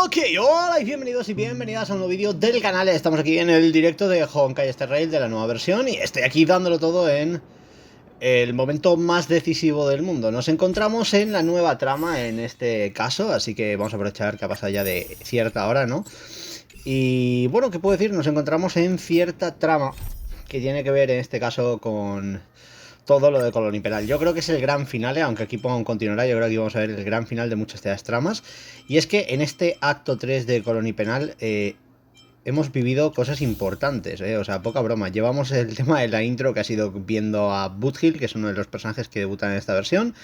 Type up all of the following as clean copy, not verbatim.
Ok, hola y bienvenidos y bienvenidas a un nuevo vídeo del canal. Estamos aquí en el directo de Honkai este Rail de la nueva versión y estoy aquí dándolo todo en el momento más decisivo del mundo. Nos encontramos en la nueva trama en este caso, así que vamos a aprovechar que ha pasado ya de cierta hora, ¿no? Y bueno, ¿qué puedo decir? Nos encontramos en cierta trama que tiene que ver en este caso con todo lo de Colonipenal. Yo creo que es el gran final, aunque aquí ponga un continuará, yo creo que aquí vamos a ver el gran final de muchas de las tramas. Y es que en este acto 3 de Colonipenal hemos vivido cosas importantes, o sea, poca broma. Llevamos el tema de la intro que ha sido viendo a Boothill, que es uno de los personajes que debutan en esta versión.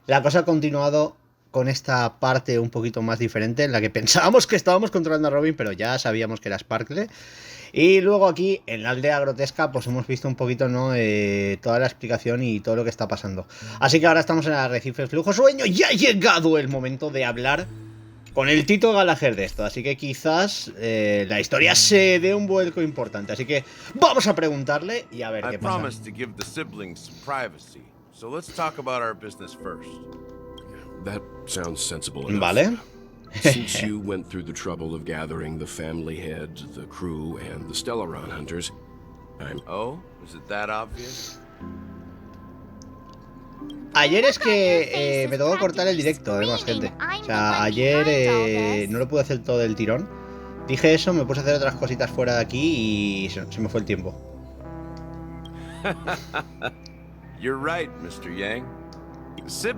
La cosa ha continuado con esta parte un poquito más diferente, en la que pensábamos que estábamos controlando a Robin, pero ya sabíamos que era Sparkle. Y luego aquí, en la aldea grotesca, pues hemos visto un poquito, ¿no? Toda la explicación y todo lo que está pasando. Así que ahora estamos en el arrecife flujo sueño y ha llegado el momento de hablar con el Tito Gallagher de esto. Así que quizás la historia se dé un vuelco importante. Así que vamos a preguntarle y a ver qué pasa. Vale. Since you went through the trouble of gathering the family head, the crew, and the Stellaron hunters, I'm... Oh, is it that obvious? Ayer es que me tocó cortar el directo, además, gente. O sea, ayer no lo pude hacer todo el tirón. Dije eso, me puse a hacer otras cositas fuera de aquí y se me fue el tiempo. You're right, Mr. Yang.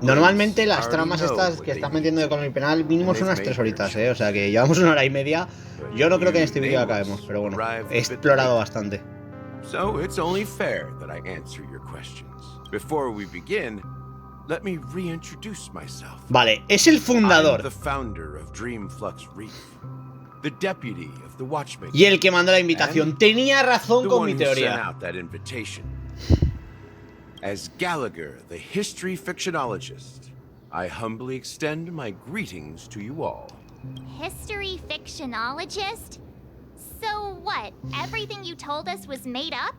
Normalmente las tramas estas que estás metiendo de Colonipenal mínimo son unas 3 horitas, o sea que llevamos 1 hora y media. Yo no creo que en este vídeo acabemos, pero bueno, he explorado bastante. So it's only fair that I answer your questions. Before we begin, let me reintroduce myself. Vale, es el fundador. I'm the founder of Dreamflux Reef, the deputy of the Watchmaker, y el que mandó la invitación. Tenía razón con mi teoría. As Gallagher, the history fictionologist, I humbly extend my greetings to you all. History fictionologist? So what? Everything you told us was made up?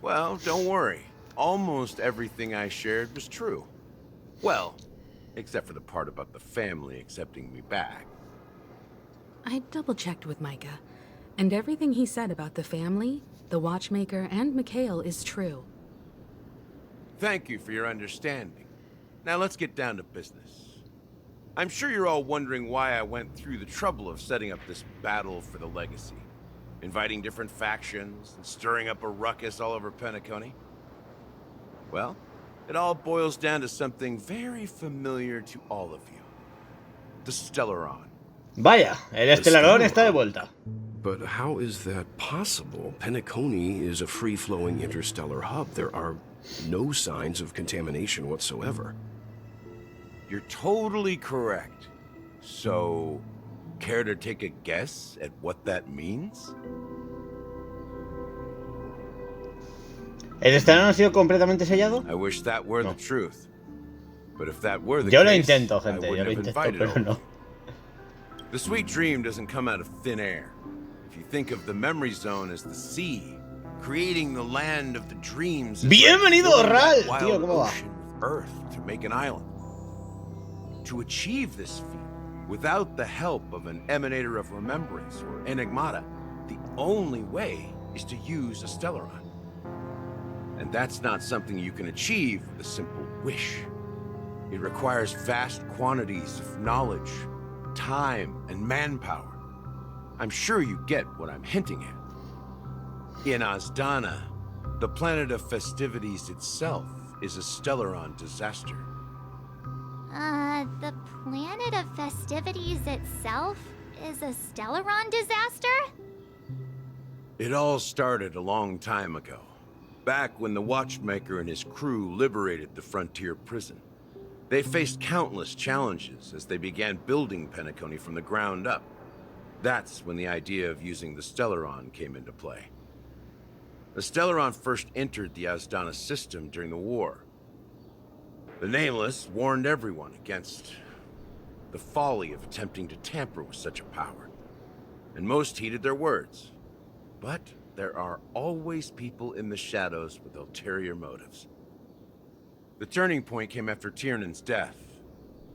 Well, don't worry. Almost everything I shared was true. Well, except for the part about the family accepting me back. I double-checked with Micah, and everything he said about the family, the Watchmaker, and Mikhail is true. Thank you for your understanding. Now let's get down to business. I'm sure you're all wondering why I went through the trouble of setting up this battle for the legacy, inviting different factions and stirring up a ruckus all over Penacony. Well, it all boils down to something very familiar to all of you. The Stellaron. Vaya, el Stellaron está de vuelta. But how is that possible? Penacony is a free-flowing interstellar hub. There are no signs of contamination whatsoever. You're totally correct. So, care to take a guess at what that means? ¿El Stellaron ha sido completamente sellado? I wish that were the truth. But if that were the yo lo case, intento, I gente, yo wouldn't lo have intento, invited pero all no. of you. The sweet dream doesn't come out of thin air. If you think of the memory zone as the sea, creating the land of the dreams. Bienvenido, Ral, like tío, ¿cómo va? with Earth to make an island. To achieve this feat, without the help of an emanator of remembrance or enigmata, the only way is to use a Stellaron. And that's not something you can achieve with a simple wish. It requires vast quantities of knowledge, time, and manpower. I'm sure you get what I'm hinting at. In Azdana, the planet of festivities itself is a Stellaron disaster. The planet of festivities itself is a Stellaron disaster? It all started a long time ago, back when the Watchmaker and his crew liberated the frontier prison. They faced countless challenges as they began building Penacony from the ground up. That's when the idea of using the Stellaron came into play. The Stellaron first entered the Azdana system during the war. The Nameless warned everyone against the folly of attempting to tamper with such a power, and most heeded their words. But there are always people in the shadows with ulterior motives. The turning point came after Tiernan's death.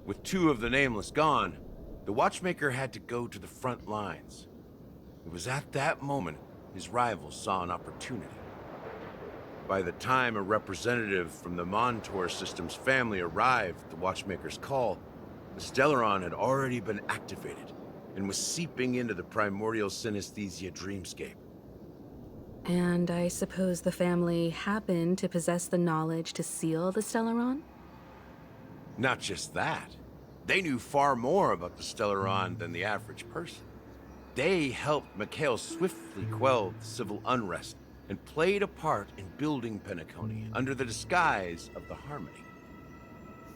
With 2 of the Nameless gone, the watchmaker had to go to the front lines. It was at that moment his rivals saw an opportunity. By the time a representative from the Montour Systems family arrived at the watchmaker's call, the Stellaron had already been activated and was seeping into the primordial synesthesia dreamscape. And I suppose the family happened to possess the knowledge to seal the Stellaron? Not just that. They knew far more about the Stellaron than the average person. They helped Mikhail swiftly quell the civil unrest and played a part in building Penacony under the disguise of the Harmony.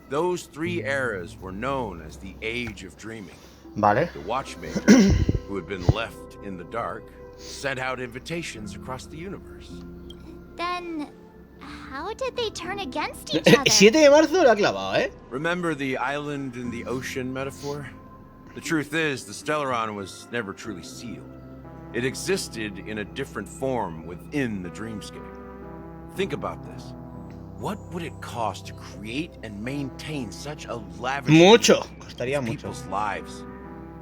Those 3 eras were known as the Age of Dreaming. Vale. The watchmaker, who had been left in the dark, sent out invitations across the universe. Then, how did they turn against each other? 7 de marzo lo ha clavado, ¿eh? Remember the island in the ocean metaphor? The truth is, the Stellaron was never truly sealed. It existed in a different form within the dreamscape. Think about this. What would it cost to create and maintain such a lavish Mucho. Costaría mucho. people's lives?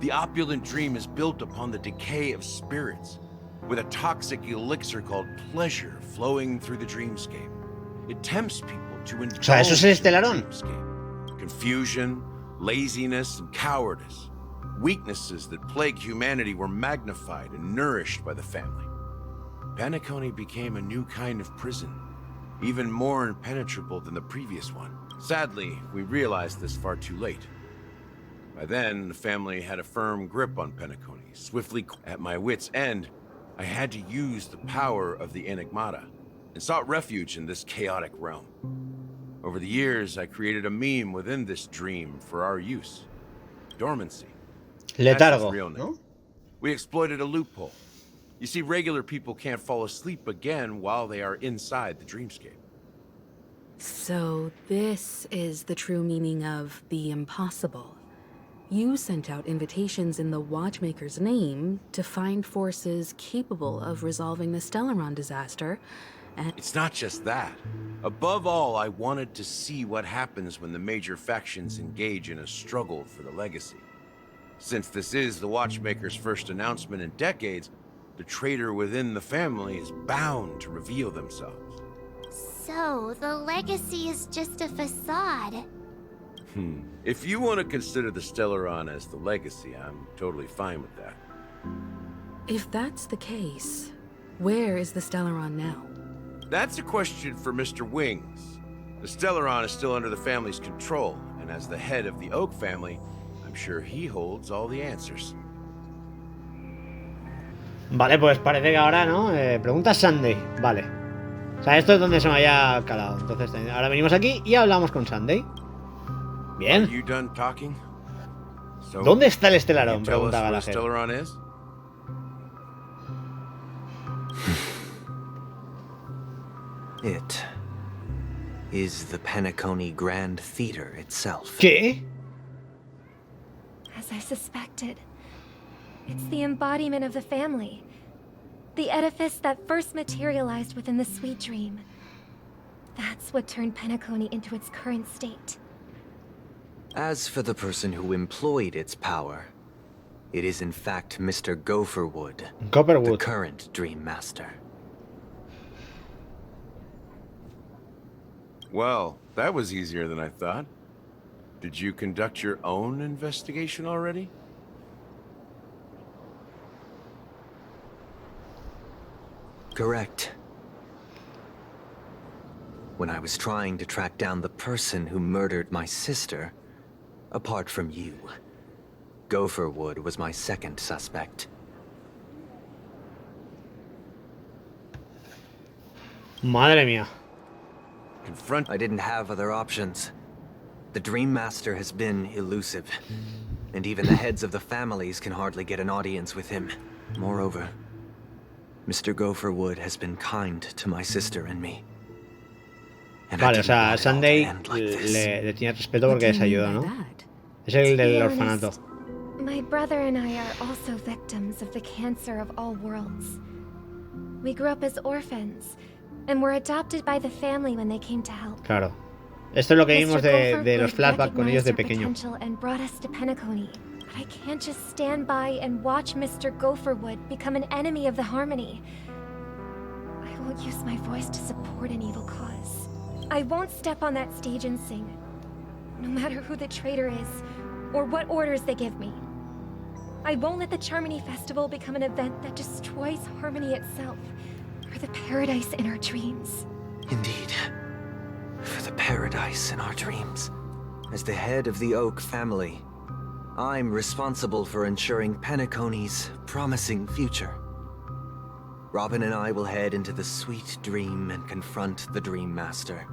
The opulent dream is built upon the decay of spirits, with a toxic elixir called pleasure flowing through the dreamscape. It tempts people to indulge O sea, eso es el in the Stellaron. dreamscape. Confusion, laziness, and cowardice. Weaknesses that plague humanity were magnified and nourished by the family. Penacony became a new kind of prison, even more impenetrable than the previous one. Sadly, we realized this far too late. By then, the family had a firm grip on Penacony. Swiftly, at my wit's end, I had to use the power of the Enigmata, and sought refuge in this chaotic realm. Over the years, I created a meme within this dream for our use. Dormancy. That's its Letargo, real name. ¿no? We exploited a loophole. You see, regular people can't fall asleep again while they are inside the dreamscape. So this is the true meaning of the impossible. You sent out invitations in the Watchmaker's name to find forces capable of resolving the Stellaron disaster, and It's not just that. Above all, I wanted to see what happens when the major factions engage in a struggle for the legacy. Since this is the Watchmaker's first announcement in decades, the traitor within the family is bound to reveal themselves. So, the legacy is just a facade. If you want to consider the Stellaron as the legacy, I'm totally fine with that. if that's the case, where is the Stellaron now? That's a question for Mr. Wings. The Stellaron is still under the family's control, and as the head of the Oak family, I'm sure he holds all the answers. Vale, pues parece que ahora, ¿no? Pregunta Sunday. Vale. O sea, esto es donde se me haya calado. Entonces, ahora venimos aquí y hablamos con Sunday. Are Bien. you done talking? So, ¿Dónde está el can Stellaron? you tell us Pregunta where the Gallagher. Stellaron is? It is the Penacony Grand Theater itself. ¿Qué? As I suspected. It's the embodiment of the family. The edifice that first materialized within the sweet dream. That's what turned Penacony into its current state. As for the person who employed its power, it is in fact Mr. Gopherwood, the Copperwood. current Dream Master. Well, that was easier than I thought. Did you conduct your own investigation already? Correct. When I was trying to track down the person who murdered my sister, apart from you, Gopherwood was my second suspect. Madre mía. Confront. I didn't have other options. The Dream Master has been elusive, and even the heads of the families can hardly get an audience with him. Moreover, Mr. Gopherwood has been kind to my sister and me. And I Vale, o didn't sea, want it all to Sunday end like this. le tiene respeto What porque do les you ayuda, mean by ¿no? that? Es el To del be orfanato. honest, my brother and I are also victims of the cancer of all worlds. We grew up as orphans, and were adopted by the family when they came to help. Claro. Esto es lo que vimos Mr. de Gopherwood los flashbacks con ellos de recognized our pequeño. potential and brought us to Penacony. But I can't just stand by and watch Mr. Gopherwood become an enemy of the Harmony. I won't use my voice to support an evil cause. I won't step on that stage and sing, no matter who the traitor is, or what orders they give me. I won't let the Charmony Festival become an event that destroys Harmony itself, or the paradise in our dreams. Indeed. For the paradise in our dreams. As the head of the Oak family, I'm responsible for ensuring Penacony's promising future. Robin and I will head into the sweet dream and confront the Dream Master.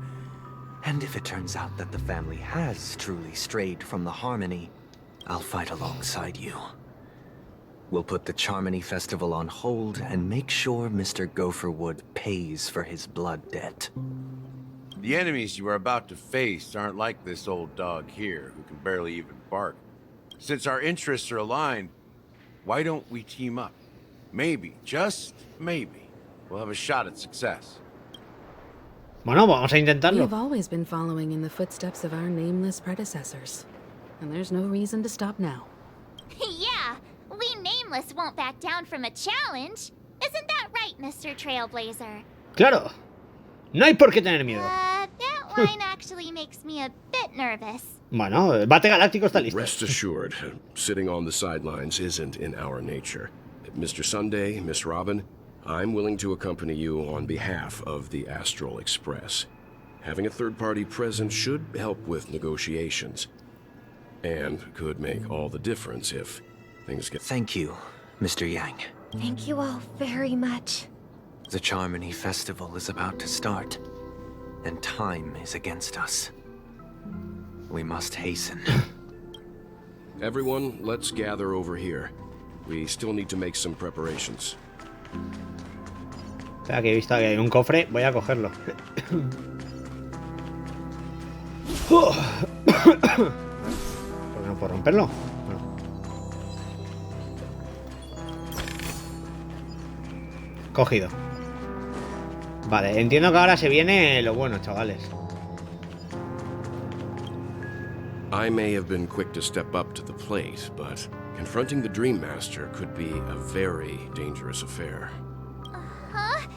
And if it turns out that the family has truly strayed from the Harmony, I'll fight alongside you. We'll put the Charmony Festival on hold and make sure Mr. Gopherwood pays for his blood debt. The enemies you are about to face aren't like this old dog here, who can barely even bark. Since our interests are aligned, why don't we team up? Maybe, just maybe, we'll have a shot at success. Bueno, vamos a intentarlo. We've always been following in the footsteps of our nameless predecessors, and there's no reason to stop now. Yeah, we Nameless won't back down from a challenge. Isn't that right, Mr. Trailblazer? Claro. No hay por qué tener miedo. That line actually makes me a bit nervous. Bueno, el bate galáctico está listo. Rest assured, sitting on the sidelines isn't in our nature. Mr. Sunday, Miss Robin, I'm willing to accompany you on behalf of the Astral Express. Having a third party present should help with negotiations. And could make all the difference if things get... Thank you, Mr. Yang. Thank you all very much. The Charmony Festival is about to start, and time is against us. We must hasten. Everyone, let's gather over here. We still need to make some preparations. Espera, que he visto que hay un cofre. Voy a cogerlo. ¿Por qué no puedo romperlo? No. Cogido. Vale, entiendo que ahora se viene lo bueno, chavales. I may have been quick to step up to the plate, but confronting the Dream Master could be a very dangerous affair. Huh?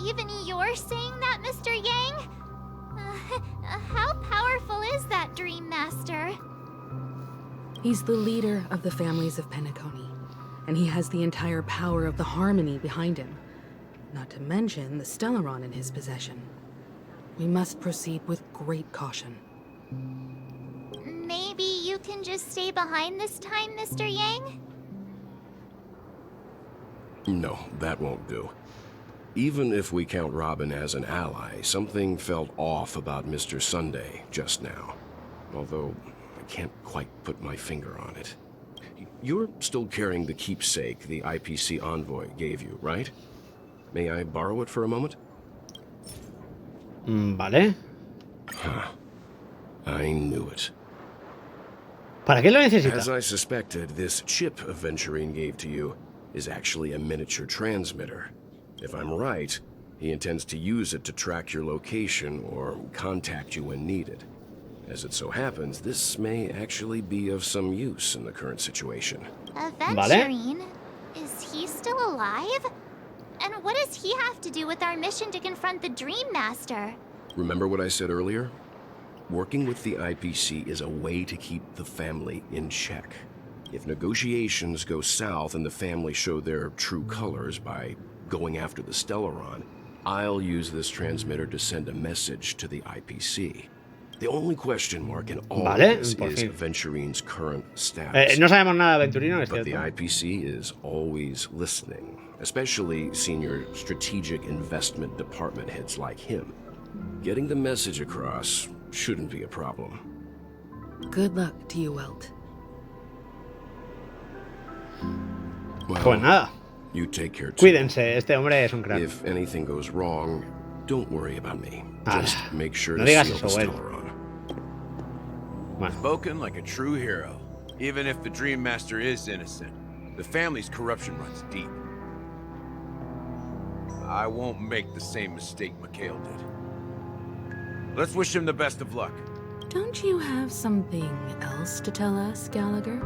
Even you're saying that, Mr. Yang? How powerful is that Dream Master? He's the leader of the families of Penacony, and he has the entire power of the Harmony behind him. Not to mention the Stellaron in his possession. We must proceed with great caution. Maybe you can just stay behind this time, Mr. Yang? No, that won't do. Even if we count Robin as an ally, something felt off about Mr. Sunday just now. Although, I can't quite put my finger on it. You're still carrying the keepsake the IPC envoy gave you, right? May I borrow it for a moment? Vale. Huh. I knew it. ¿Para qué lo necesita? As I suspected, this chip Aventurine gave to you is actually a miniature transmitter. If I'm right, he intends to use it to track your location or contact you when needed. As it so happens, this may actually be of some use in the current situation. Aventurine? Is he still alive? And what does he have to do with our mission to confront the Dream Master? Remember what I said earlier? Working with the IPC is a way to keep the family in check. If negotiations go south and the family show their true colors by going after the Stellaron, I'll use this transmitter to send a message to the IPC. The only question mark in all of this is Aventurine's current status. No sabemos nada de Aventurino, es But cierto. the IPC is always listening, especially senior strategic investment department heads like him. Getting the message across shouldn't be a problem. Good luck to you, Welt. Well, Pues nada. you take care too. Cuídense, este hombre es un crack. If anything goes wrong, don't worry about me. Ah, Just make sure no to digas seal the eso, Welt. Stellaron. Bueno, Spoken like a true hero. Even if the Dream Master is innocent, the family's corruption runs deep. I won't make the same mistake Mikhail did. Let's wish him the best of luck. Don't you have something else to tell us, Gallagher?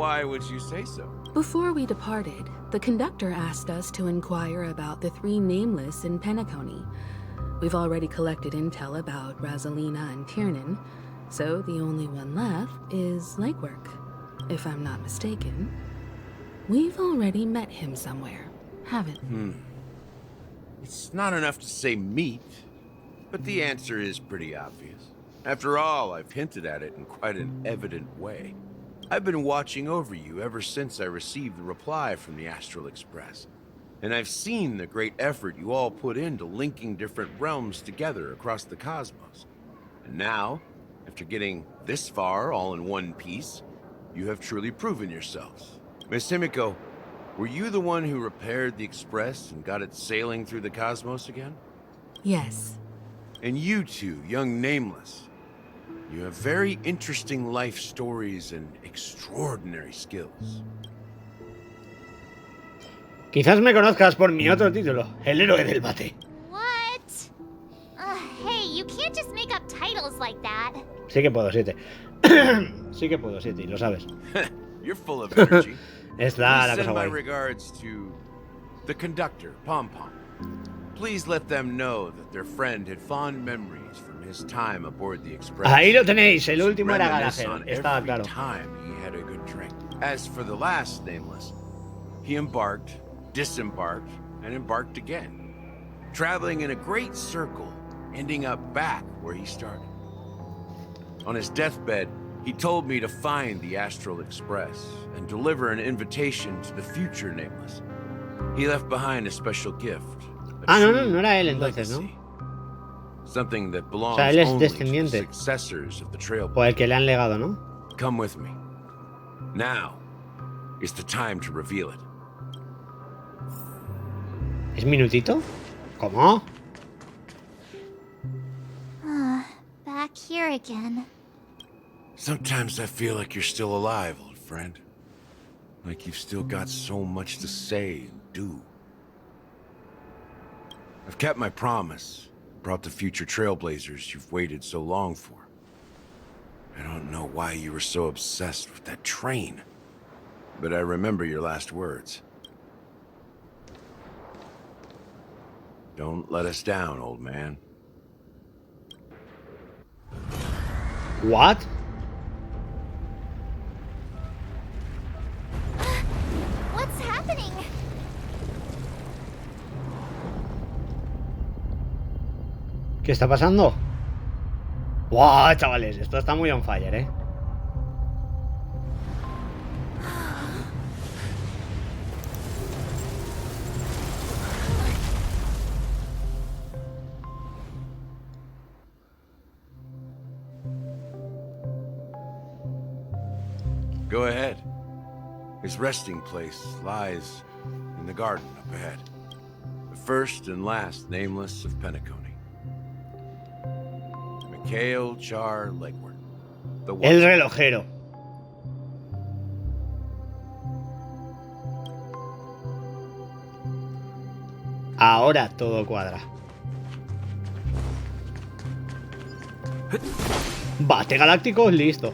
why would you say so? Before we departed, the conductor asked us to inquire about the 3 nameless in Pennacony. We've already collected intel about Rosalina and Tiernan, so the only one left is Legwork. If I'm not mistaken, we've already met him somewhere, haven't we? It's not enough to say meet, but the answer is pretty obvious. After all, I've hinted at it in quite an evident way. I've been watching over you ever since I received the reply from the Astral Express. And I've seen the great effort you all put into linking different realms together across the cosmos. And now, after getting this far all in one piece, you have truly proven yourselves. Miss Himeko, were you the one who repaired the Express and got it sailing through the cosmos again? Yes. And you two, young Nameless, you have very interesting life stories and extraordinary skills. Quizás me conozcas por mi otro título, El héroe del bate. What? Hey, you can't just make up titles like that. Sí que puedo, 7. Sí que puedo, 7, y lo sabes. You're full of energy. Está la Please cosa send my guay. regards to the conductor, Pom Pom. Please let them know that their friend had fond memories from his time aboard the Express. Ahí lo tenéis, el último era Reminisce Gallagher, on estaba every claro. time he had a good drink. As for the last Nameless, he embarked, disembarked, and embarked again, traveling in a great circle, ending up back where he started. On his deathbed, he told me to find the Astral Express and deliver an invitation to the future Nameless. He left behind a special gift. No era él entonces, ¿no? Something that belongs él es only to the descendiente. successors of the Trailblazers. O el que le han legado, ¿no? Come with me. Now is the time to reveal it. ¿Es minutito? ¿Cómo? Back here again. Sometimes I feel like you're still alive, old friend. Like you've still got so much to say and do. I've kept my promise. Brought the future Trailblazers you've waited so long for. I don't know why you were so obsessed with that train. But I remember your last words. Don't let us down, old man. What? What's happening? ¿Qué está pasando? ¡Wow, chavales! Esto está muy on fire, ¿eh? Go ahead. His resting place lies in the garden up ahead. The first and last Nameless of Pennacony. Mikhail Char Legwork. The El relojero. Ahora todo cuadra. Bate galáctico, listo.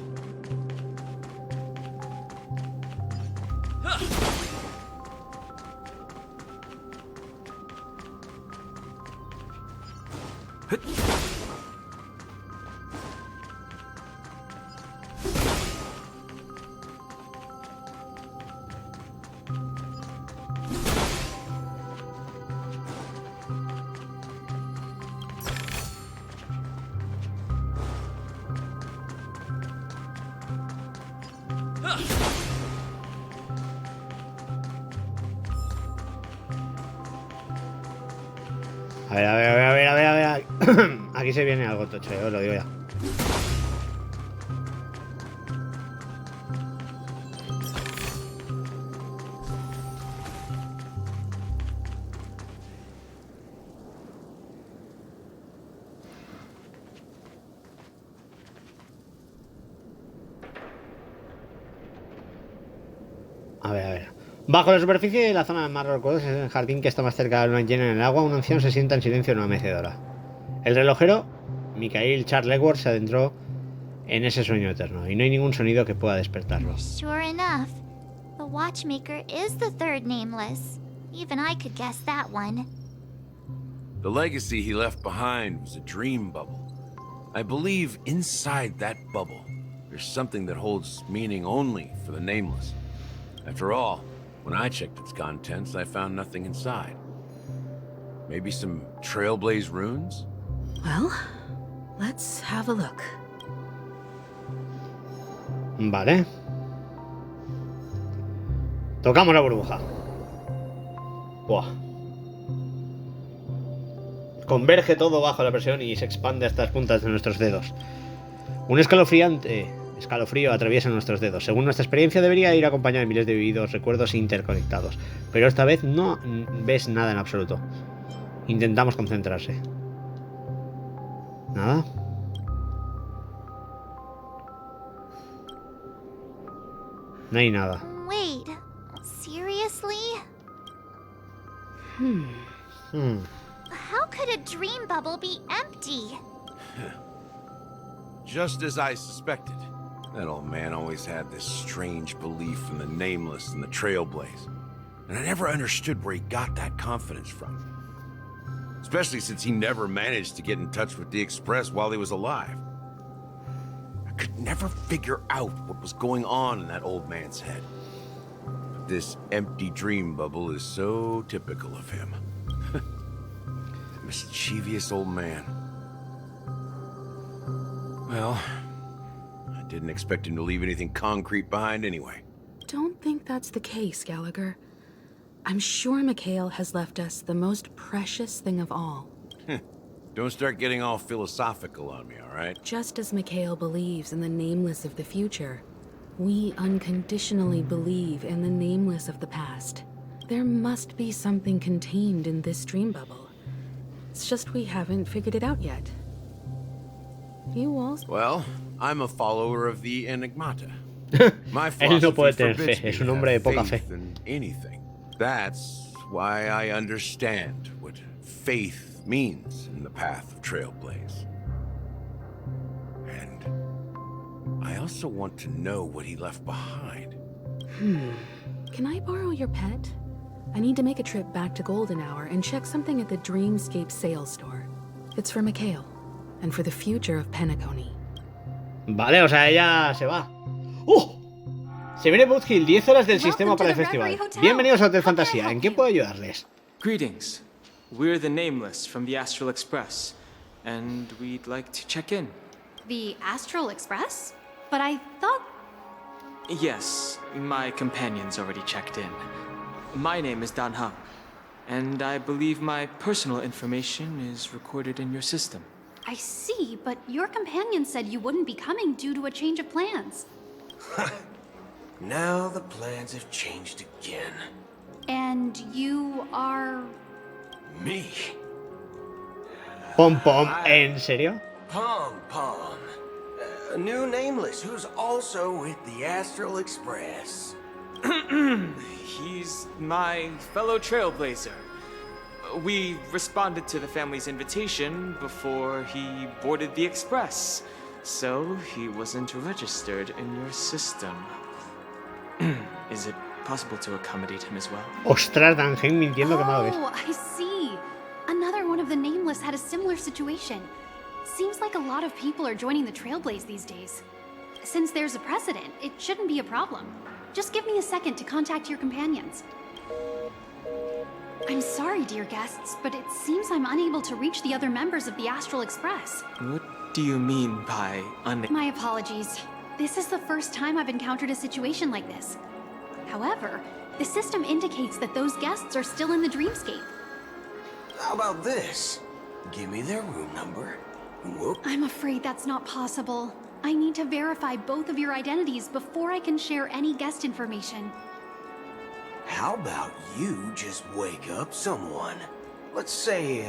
A ver. Aquí se viene algo tocho, os lo digo ya. A ver. Bajo la superficie de la zona de más rocosa, en el jardín que está más cerca de la luna llena en el agua, un anciano se sienta en silencio en una mecedora. El relojero, Mikhail Charlegworth, se adentró en ese sueño eterno, y no hay ningún sonido que pueda despertarlo. Sure enough, The watchmaker is the third nameless. Even I could guess that one. The legacy he left behind was a dream bubble. I believe inside that bubble, there's something that holds meaning only for the nameless. After all, when I checked its contents, I found nothing inside. Maybe some trailblaze runes? Well, let's have a look. Vale. Tocamos la burbuja. Buah. Converge todo bajo la presión y se expande hasta las puntas de nuestros dedos. Un escalofrío atraviesa nuestros dedos. Según nuestra experiencia debería ir acompañado de miles de vividos recuerdos interconectados. Pero esta vez no ves nada en absoluto. Intentamos concentrarse. ¿Nada? No hay nada. Wait, seriously? How could a dream bubble be empty? Just as I suspected. That old man always had this strange belief in the nameless and the trailblaze. And I never understood where he got that confidence from. Especially since he never managed to get in touch with the Express while he was alive. I could never figure out what was going on in that old man's head. But this empty dream bubble is so typical of him. Mischievous old man. Well, I didn't expect him to leave anything concrete behind anyway. Don't think that's the case, Gallagher. I'm sure Mikhail has left us the most precious thing of all. Don't start getting all philosophical on me, all right? Just as Mikhail believes in the nameless of the future, we unconditionally believe in the nameless of the past. There must be something contained in this dream bubble. It's just we haven't figured it out yet. You all... Well, I'm a follower of the Enigmata. My Él no puede philosophy tener forbids fe, me es un to hombre de have poca fe. faith in anything. That's why I understand what faith means in the path of Trailblaze. And I also want to know what he left behind. Can I borrow your pet? I need to make a trip back to Golden Hour and check something at the Dreamscape sales store. It's for Mikhail, and for the future of Penacony. Vale, o sea, ella se va. ¡Oh! Se viene Boothill, 10 horas del sistema para el festival. Bienvenidos a Hotel Fantasía. ¿En qué puedo ayudarles? Greetings. We're the Nameless from the Astral Express, and we'd like to check in. The Astral Express? But I thought... Yes, my companion's already checked in. My name is Dan Heng, and I believe my personal information is recorded in your system. I see, but your companion said you wouldn't be coming due to a change of plans. Now the plans have changed again. And you are... Me? Pom Pom, ¿en serio? Pom Pom. A new nameless who's also with the Astral Express. He's my fellow trailblazer. We responded to the family's invitation before he boarded the Express, so he wasn't registered in your system. Is it possible to accommodate him as well? Ostras, Dan Heng mintiendo, que malo que es. Oh, I see. Another one of the Nameless had a similar situation. Seems like a lot of people are joining the Trailblaze these days. Since there's a precedent, it shouldn't be a problem. Just give me a second to contact your companions. I'm sorry, dear guests, but it seems I'm unable to reach the other members of the Astral Express. What do you mean by My apologies. This is the first time I've encountered a situation like this. However, the system indicates that those guests are still in the dreamscape. How about this? Give me their room number. Whoop. I'm afraid that's not possible. I need to verify both of your identities before I can share any guest information. How about you just wake up someone? Let's say,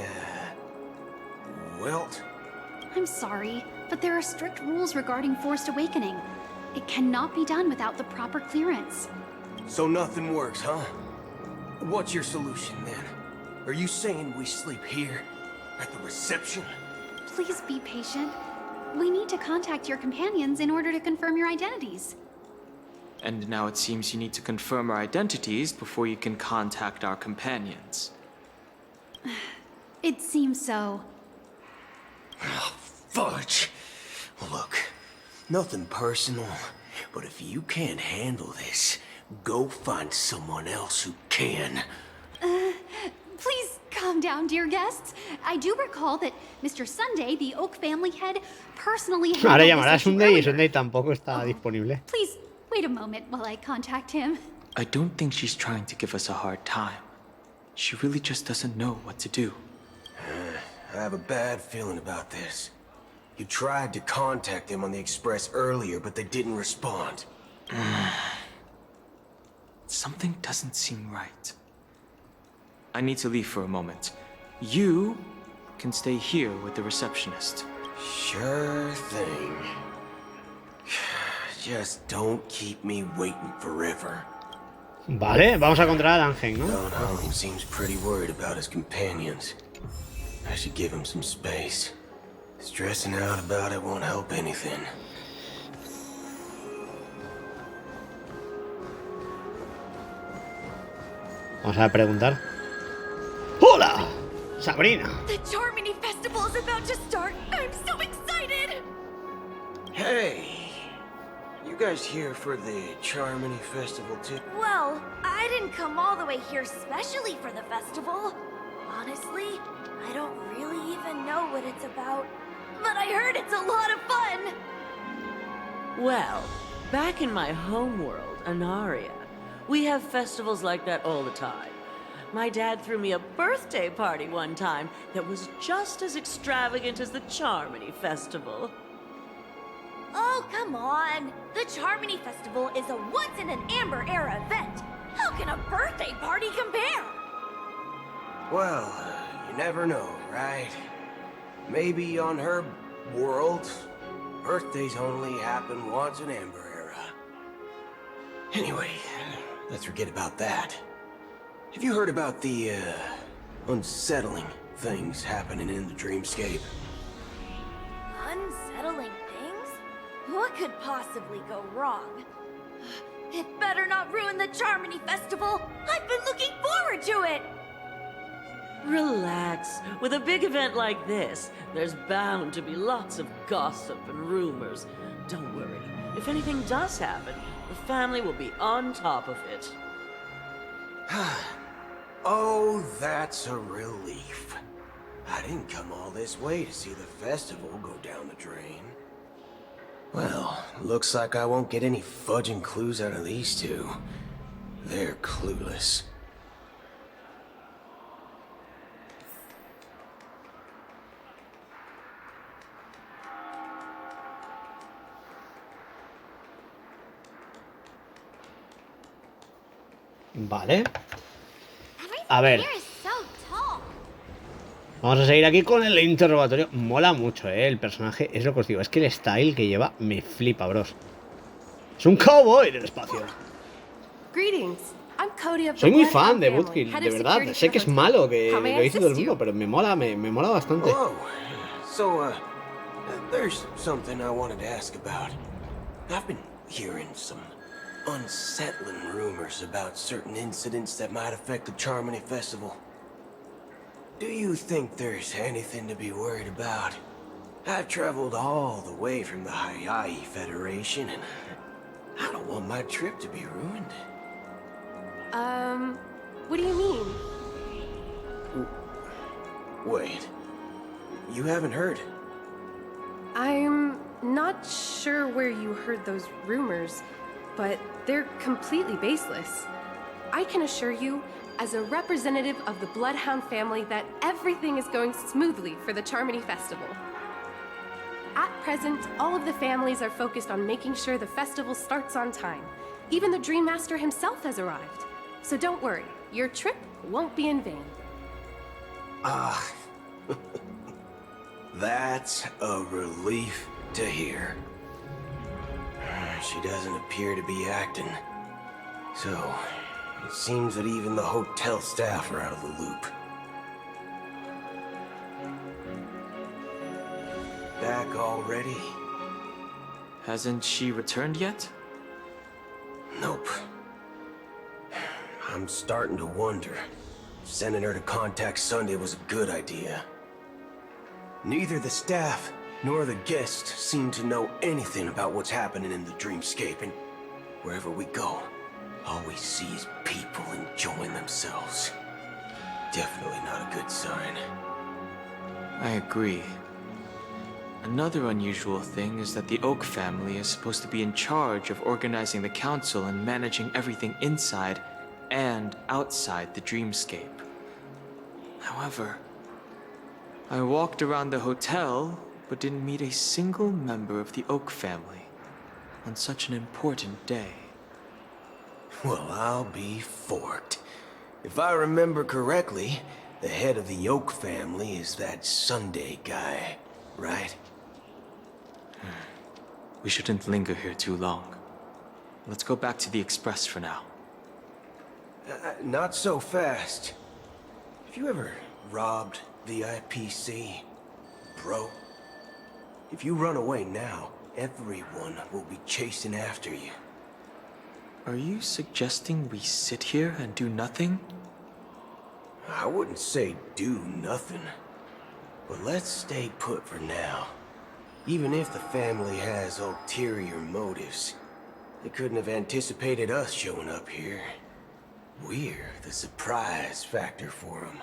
Welt? I'm sorry, but there are strict rules regarding forced awakening. It cannot be done without the proper clearance. So nothing works, huh? What's your solution then? Are you saying we sleep here? At the reception? Please be patient. We need to contact your companions in order to confirm your identities. And now it seems you need to confirm our identities before you can contact our companions. It seems so. Oh, fudge. Look, nothing personal, but if you can't handle this, go find someone else who can. Please calm down, dear guests. I do recall that Mr. Sunday, the Oak family head, personally Ahora handled llamará a this issue Sunday y earlier. Sunday tampoco está disponible. Please, wait a moment while I contact him. I don't think she's trying to give us a hard time. She really just doesn't know what to do. I have a bad feeling about this. You tried to contact them on the Express earlier, but they didn't respond. Something doesn't seem right. I need to leave for a moment. You can stay here with the receptionist. Sure thing. Just don't keep me waiting forever. Vale, vamos a controlar a Dan Heng, ¿no? Don Heng seems pretty worried about his companions. I should give him some space. Stressing out about it won't help anything. Vamos a preguntar. ¡Hola! Sabrina. The Charmony Festival is about to start. I'm so excited! Hey! You guys here for the Charmony Festival too? Well, I didn't come all the way here specially for the festival. Honestly, I don't really even know what it's about. But I heard it's a lot of fun! Well, back in my homeworld, Anaria, we have festivals like that all the time. My dad threw me a birthday party one time that was just as extravagant as the Charmony Festival. Oh, come on! The Charmony Festival is a once-in-an-Amber-era event. How can a birthday party compare? Well, you never know, right? Maybe on her world, birthdays only happen once in Amber Era. Anyway, let's forget about that. Have you heard about the, unsettling things happening in the dreamscape? Unsettling things? What could possibly go wrong? It better not ruin the Charmony Festival! I've been looking forward to it! Relax. With a big event like this, there's bound to be lots of gossip and rumors. Don't worry. If anything does happen, the family will be on top of it. Oh, that's a relief. I didn't come all this way to see the festival go down the drain. Well, looks like I won't get any fudging clues out of these two. They're clueless. Vale. A ver. Here is so tall. Vamos a seguir aquí con el interrogatorio. Mola mucho, el personaje. Es lo que os digo. Es que el style que lleva me flipa, bros. Es un cowboy del espacio. Soy muy fan de Boothill, de verdad. Sé que es malo, que lo dice todo el mundo, pero me mola bastante. Oh, so, there's something I wanted to ask about. I've been hearing some unsettling rumors about certain incidents that might affect the Charmony Festival. Do you think there's anything to be worried about? I've traveled all the way from the Hayaii Federation, and I don't want my trip to be ruined. What do you mean? Wait, you haven't heard? I'm not sure where you heard those rumors, but they're completely baseless. I can assure you, as a representative of the Bloodhound family, that everything is going smoothly for the Charmony Festival. At present, all of the families are focused on making sure the festival starts on time. Even the Dream Master himself has arrived. So don't worry, your trip won't be in vain. That's a relief to hear. She doesn't appear to be acting. So, it seems that even the hotel staff are out of the loop. Back already? Hasn't she returned yet? Nope. I'm starting to wonder if sending her to contact Sunday was a good idea. Neither the staff nor the guests seem to know anything about what's happening in the dreamscape, and wherever we go, all we see is people enjoying themselves. Definitely not a good sign. I agree. Another unusual thing is that the Oak family is supposed to be in charge of organizing the council and managing everything inside and outside the dreamscape. However, I walked around the hotel but didn't meet a single member of the Oak family on such an important day. Well, I'll be forked. If I remember correctly, the head of the Oak family is that Sunday guy, right? We shouldn't linger here too long. Let's go back to the Express for now. Not so fast. Have you ever robbed the IPC, bro? If you run away now, everyone will be chasing after you. Are you suggesting we sit here and do nothing? I wouldn't say do nothing, but let's stay put for now. Even if the family has ulterior motives, they couldn't have anticipated us showing up here. We're the surprise factor for them.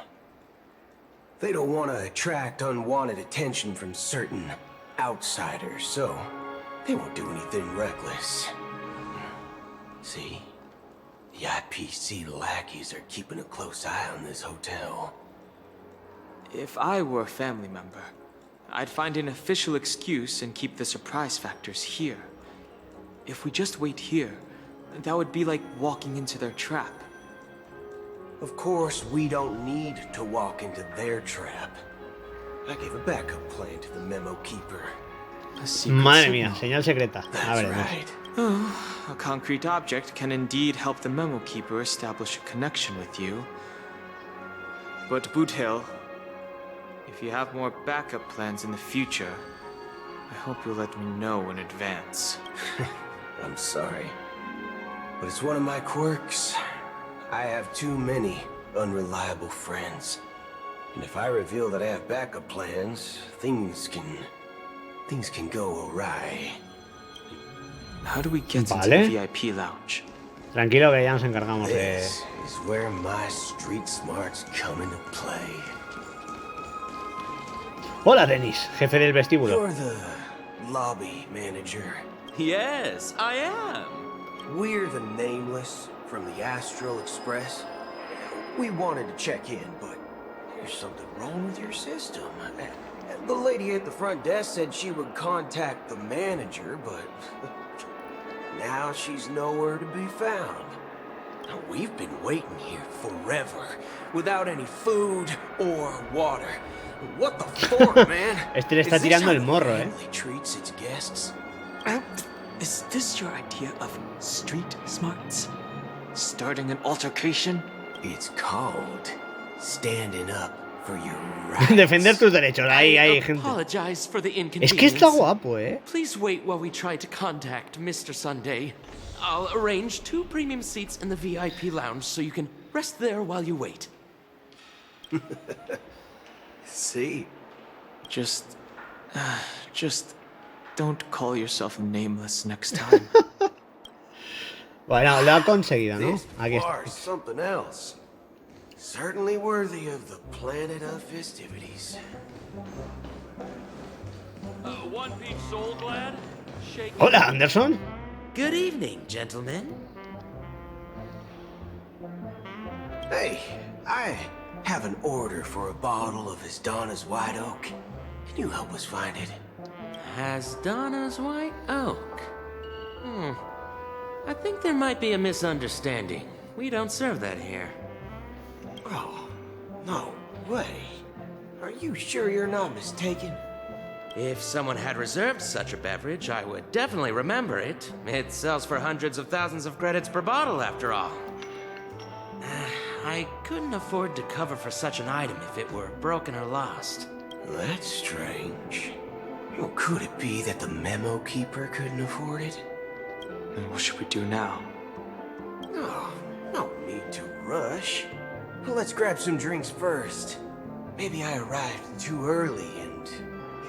They don't want to attract unwanted attention from certain outsiders, so they won't do anything reckless. See? The IPC lackeys are keeping a close eye on this hotel. If I were a family member, I'd find an official excuse and keep the surprise factors here. If we just wait here, that would be like walking into their trap. Of course, we don't need to walk into their trap. I gave a backup plan to the memo keeper. Madre mía, señal secreta. A ver, right. Oh, a concrete object can indeed help the memo keeper establish a connection with you. But Boothill, if you have more backup plans in the future, I hope you'll let me know in advance. I'm sorry, but it's one of my quirks. I have too many unreliable friends. And if I reveal that I have backup plans, things can go awry. How do we get into the VIP lounge? Tranquilo que ya nos encargamos de... This is where my street smarts come into play. Hola, Dennis, jefe del vestíbulo. You're the lobby manager. Yes, I am. We're the Nameless from the Astral Express. We wanted to check in, but there's something wrong with your system. The lady at the front desk said she would contact the manager, but now she's nowhere to be found. We've been waiting here forever, without any food or water. What the fuck, man? Este le está tirando el morro, treats its guests. Is this your idea of street smarts? Starting an altercation? It's called standing up for your rights. Defender tus derechos. Ahí, gente. Apologize for the Es inconvenience. que está guapo, Please wait while we try to contact Mr. Sunday. I'll arrange 2 premium seats in the VIP lounge so you can rest there while you wait. See? Just don't call yourself Nameless next time. Bueno, lo ha conseguido, ¿no? Aquí Or está. something else. Certainly worthy of the planet of festivities. One Piece Soul Glad? Hola, Anderson. Good evening, gentlemen. Hey, I have an order for a bottle of Hasdana's White Oak. Can you help us find it? Hasdana's White Oak? I think there might be a misunderstanding. We don't serve that here. Oh, no way. Are you sure you're not mistaken? If someone had reserved such a beverage, I would definitely remember it. It sells for hundreds of thousands of credits per bottle, after all. I couldn't afford to cover for such an item if it were broken or lost. That's strange. Well, could it be that the memo keeper couldn't afford it? Then what should we do now? rush. Well, let's grab some drinks first. Maybe I arrived too early and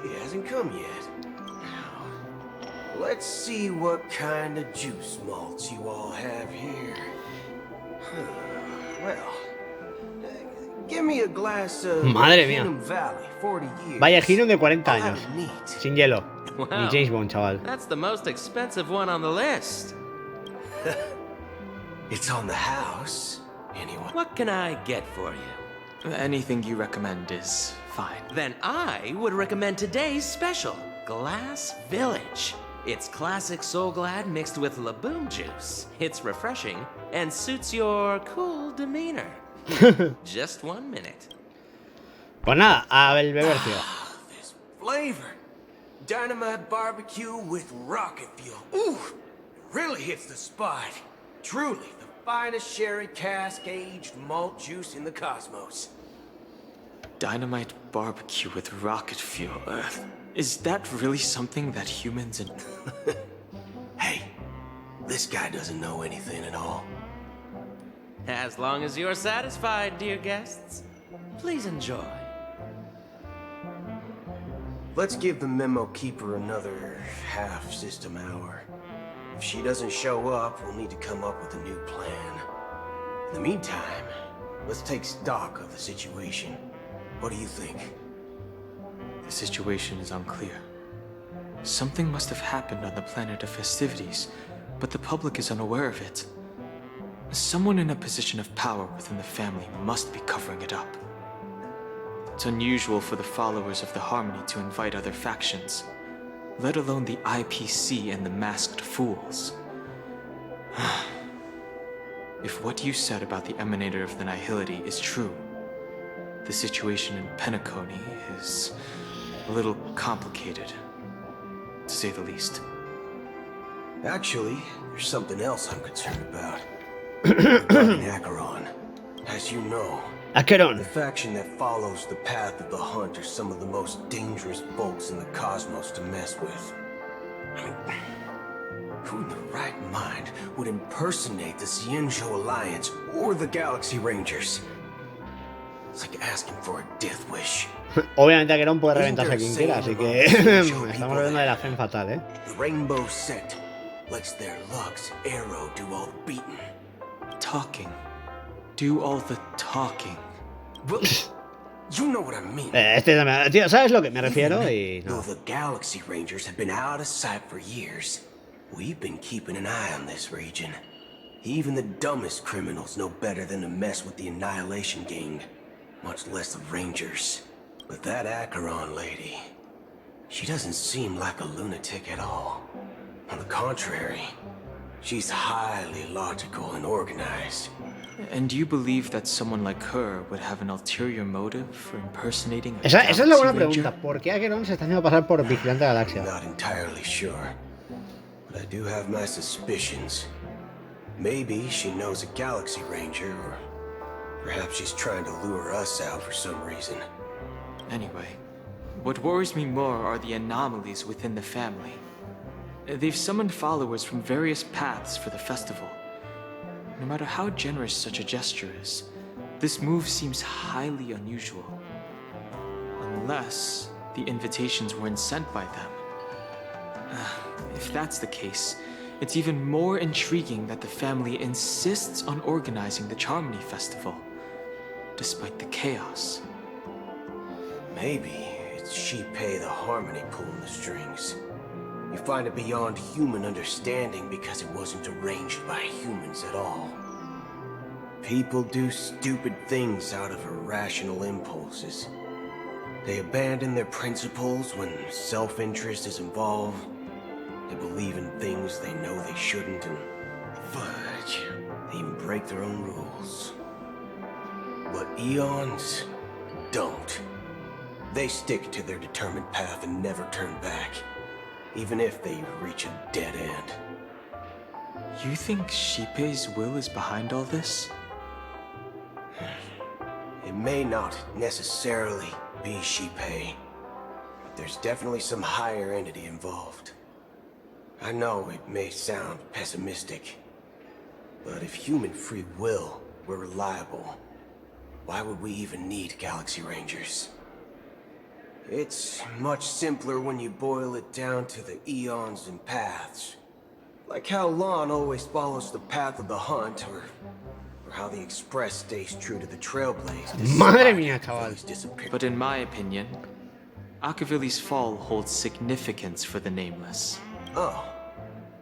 he hasn't come yet. Now, let's see what kind of juice malts you all have here. Well, give me a glass of Madre mía. Valley, 40 years. Vaya giro de 40 años. Sin hielo. Wow. Ni James Bond, chaval. That's the most expensive one on the list. It's on the house, anyway. What can I get for you? Anything you recommend is fine. Then I would recommend today's special, Glass Village. It's classic Soul Glad mixed with Laboom juice. It's refreshing and suits your cool demeanor. Just 1 minute. Pues nada, a el beber, tío. This flavor. Dynamite barbecue with rocket fuel. Ooh, it really hits the spot. Truly, the finest sherry cask-aged malt juice in the cosmos. Dynamite barbecue with rocket fuel. Is that really something that humans and... Hey, this guy doesn't know anything at all. As long as you're satisfied, dear guests, please enjoy. Let's give the memo keeper another half-system hour. If she doesn't show up, we'll need to come up with a new plan. In the meantime, let's take stock of the situation. What do you think? The situation is unclear. Something must have happened on the planet of festivities, but the public is unaware of it. Someone in a position of power within the family must be covering it up. It's unusual for the followers of the Harmony to invite other factions, let alone the IPC and the Masked Fools. If what you said about the Emanator of the Nihility is true, the situation in Penacony is a little complicated, to say the least. Actually, there's something else I'm concerned about. Regarding Acheron. As you know, Acheron, the faction that follows the path of the Hunt are some of the most dangerous folks in the cosmos to mess with. I mean, who in the right mind would impersonate the Cienjo Alliance or the Galaxy Rangers? It's like asking for a death wish. Obviamente Acheron puede reventarse a quien quiera, así que estamos hablando de la fe fatal, ¿eh? The Rainbow Sect lets their Lux Arrow do all the beating. Talking. Do all the talking. Well, you know what I mean. Tío, ¿sabes lo que me refiero? Y no. Though the Galaxy Rangers have been out of sight for years, we've been keeping an eye on this region. Even the dumbest criminals know better than to mess with the Annihilation Gang, much less the Rangers. But that Acheron lady, she doesn't seem like a lunatic at all. On the contrary, she's highly logical and organized. And you believe that someone like her would have an ulterior motive for impersonating a Esa es la buena Galaxy pregunta. Ranger? ¿Por qué Acheron se está haciendo pasar por vigilante de la galaxia? Not entirely sure, but I do have my suspicions. Maybe she knows a Galaxy Ranger, or perhaps she's trying to lure us out for some reason. Anyway, what worries me more are the anomalies within the family. They've summoned followers from various paths for the festival. No matter how generous such a gesture is, this move seems highly unusual. Unless the invitations weren't sent by them. If that's the case, it's even more intriguing that the family insists on organizing the Charmony Festival, despite the chaos. Maybe it's Shipei the Harmony pulling the strings. You find it beyond human understanding because it wasn't arranged by humans at all. People do stupid things out of irrational impulses. They abandon their principles when self-interest is involved. They believe in things they know they shouldn't, and fudge, they even break their own rules. But Eons don't. They stick to their determined path and never turn back, even if they reach a dead end. You think Shipei's will is behind all this? It may not necessarily be Shipei, but there's definitely some higher entity involved. I know it may sound pessimistic, but if human free will we're reliable, why would we even need Galaxy Rangers? It's much simpler when you boil it down to the eons and paths. Like how Lon always follows the path of the hunt, or how the Express stays true to the Trailblaze. Madre mía, chaval. But in my opinion, Akavili's fall holds significance for the Nameless. Oh.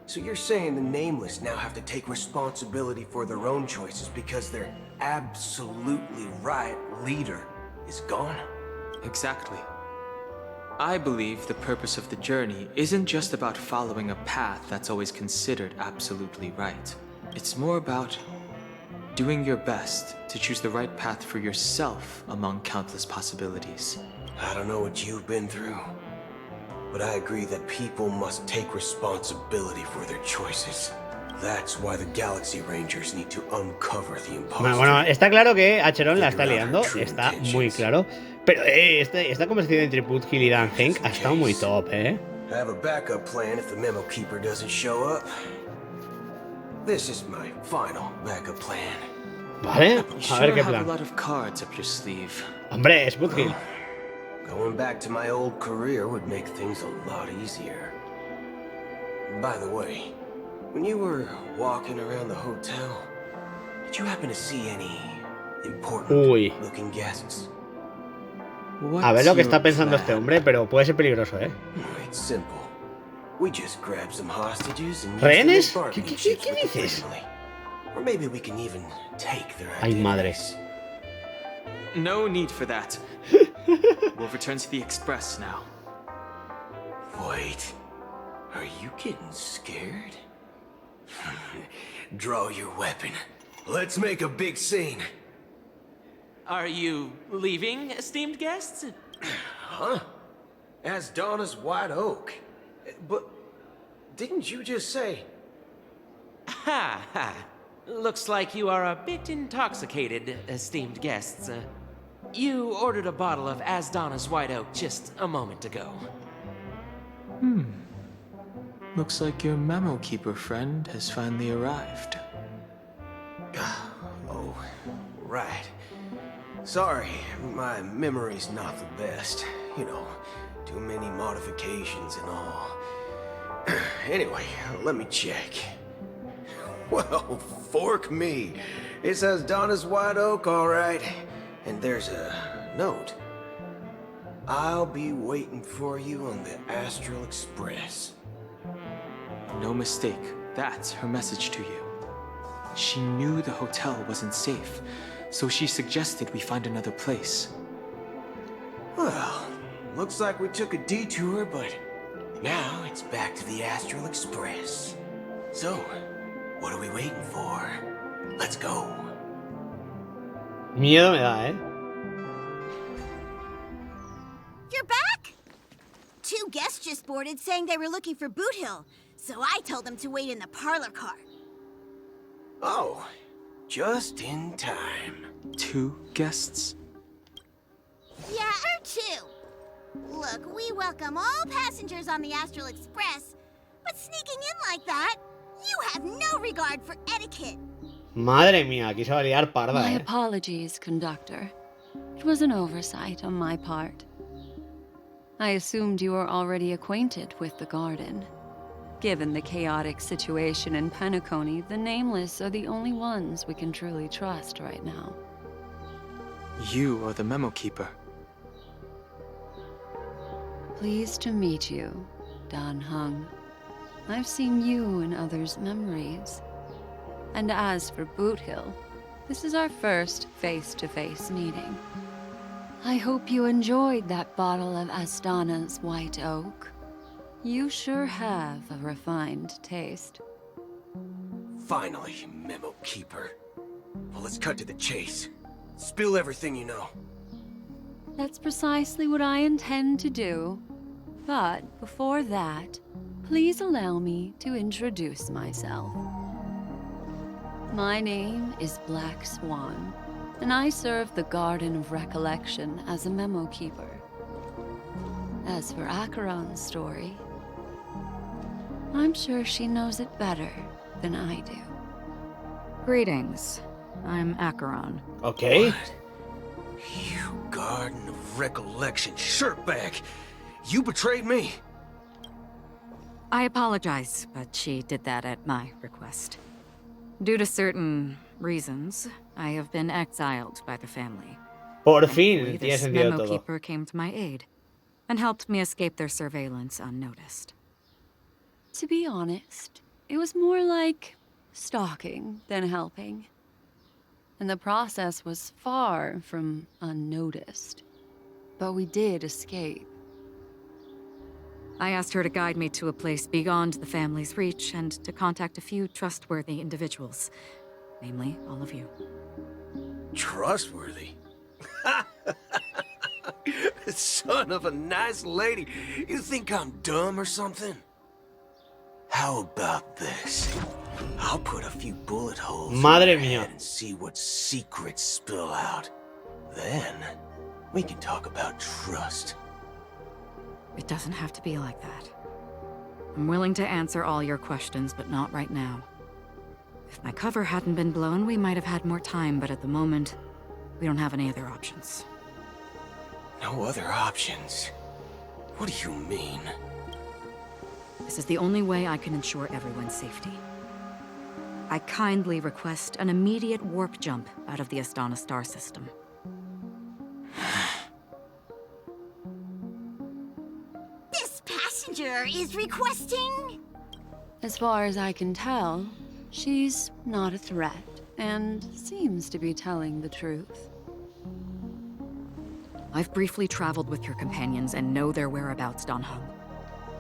So you're saying the Nameless now have to take responsibility for their own choices because their absolutely right leader is gone? Exactly. I believe the purpose of the journey isn't just about following a path that's always considered absolutely right. It's more about doing your best to choose the right path for yourself among countless possibilities. I don't know what you've been through, but I agree that people must take responsibility for their choices. That's why the Galaxy Rangers need to uncover the imposter. Bueno, está claro que Acheron la está liando, está muy claro. Pero esta conversación entre Boothill y Dan Heng ha estado muy top, I have a backup plan if the Memo Keeper doesn't show up. This is my final backup plan. Vale, a ver qué have a plan. lot of cards up your sleeve. Hombre, es Boothill. Going back to my old career would make things a lot easier. By the way, when you were walking around the hotel, did you happen to see any important looking guests? A ver lo que está pensando este hombre, pero puede ser peligroso, ¿eh? It's simple. We just grab some hostages and ¿Rehenes? ¿Qué dices? Or maybe we can even take their Ay, madre. No need for that. We'll return to the Express now. Wait. Are you getting scared? Draw your weapon. Let's make a big scene. Are you leaving, esteemed guests? Huh? As Donna's White Oak. But didn't you just say... Ha ha. Looks like you are a bit intoxicated, esteemed guests. You ordered a bottle of Asdana's White Oak just a moment ago. Looks like your Memo Keeper friend has finally arrived. Oh, right. Sorry, my memory's not the best. You know, too many modifications and all. Anyway, let me check. Well, fork me. It says Donna's White Oak, all right. And there's a note. I'll be waiting for you on the Astral Express. No mistake, that's her message to you. She knew the hotel wasn't safe, so she suggested we find another place. Well, looks like we took a detour, but now it's back to the Astral Express. So, what are we waiting for? Let's go. Miedo me da, ¿eh? You're back? Two guests just boarded saying they were looking for Boothill, so I told them to wait in the parlor car. Oh, just in time. Two guests? Yeah, or two. Look, we welcome all passengers on the Astral Express, but sneaking in like that, you have no regard for etiquette. Madre mía, aquí se va a liar parda, My ¿eh? apologies, conductor. It was an oversight on my part. I assumed you were already acquainted with the garden. Given the chaotic situation in Penacony, the Nameless are the only ones we can truly trust right now. You are the Memo Keeper. Pleased to meet you, Dan Heng. I've seen you in others' memories. And as for Boothill, this is our first face-to-face meeting. I hope you enjoyed that bottle of Astana's White Oak. You sure have a refined taste. Finally, Memo Keeper. Well, let's cut to the chase. Spill everything you know. That's precisely what I intend to do. But before that, please allow me to introduce myself. My name is Black Swan, and I serve the Garden of Recollection as a Memo Keeper. As for Acheron's story, I'm sure she knows it better than I do. Greetings. I'm Acheron. Okay. What? You Garden of Recollection shirtbag! You betrayed me! I apologize, but she did that at my request. Due to certain reasons, I have been exiled by the family. Por fin, tiene This sentido memo todo. keeper came to my aid and helped me escape their surveillance unnoticed. To be honest, it was more like stalking than helping. And the process was far from unnoticed. But we did escape. I asked her to guide me to a place beyond the family's reach and to contact a few trustworthy individuals. Namely, all of you. Trustworthy? Son of a nice lady. You think I'm dumb or something? How about this? I'll put a few bullet holes Madre in your mía. head and see what secrets spill out. Then, we can talk about trust. It doesn't have to be like that. I'm willing to answer all your questions, but not right now. If my cover hadn't been blown, we might have had more time, but at the moment, we don't have any other options. No other options? What do you mean? This is the only way I can ensure everyone's safety. I kindly request an immediate warp jump out of the Astana star system. This passenger is requesting... As far as I can tell, she's not a threat and seems to be telling the truth. I've briefly traveled with your companions and know their whereabouts, Dan Heng.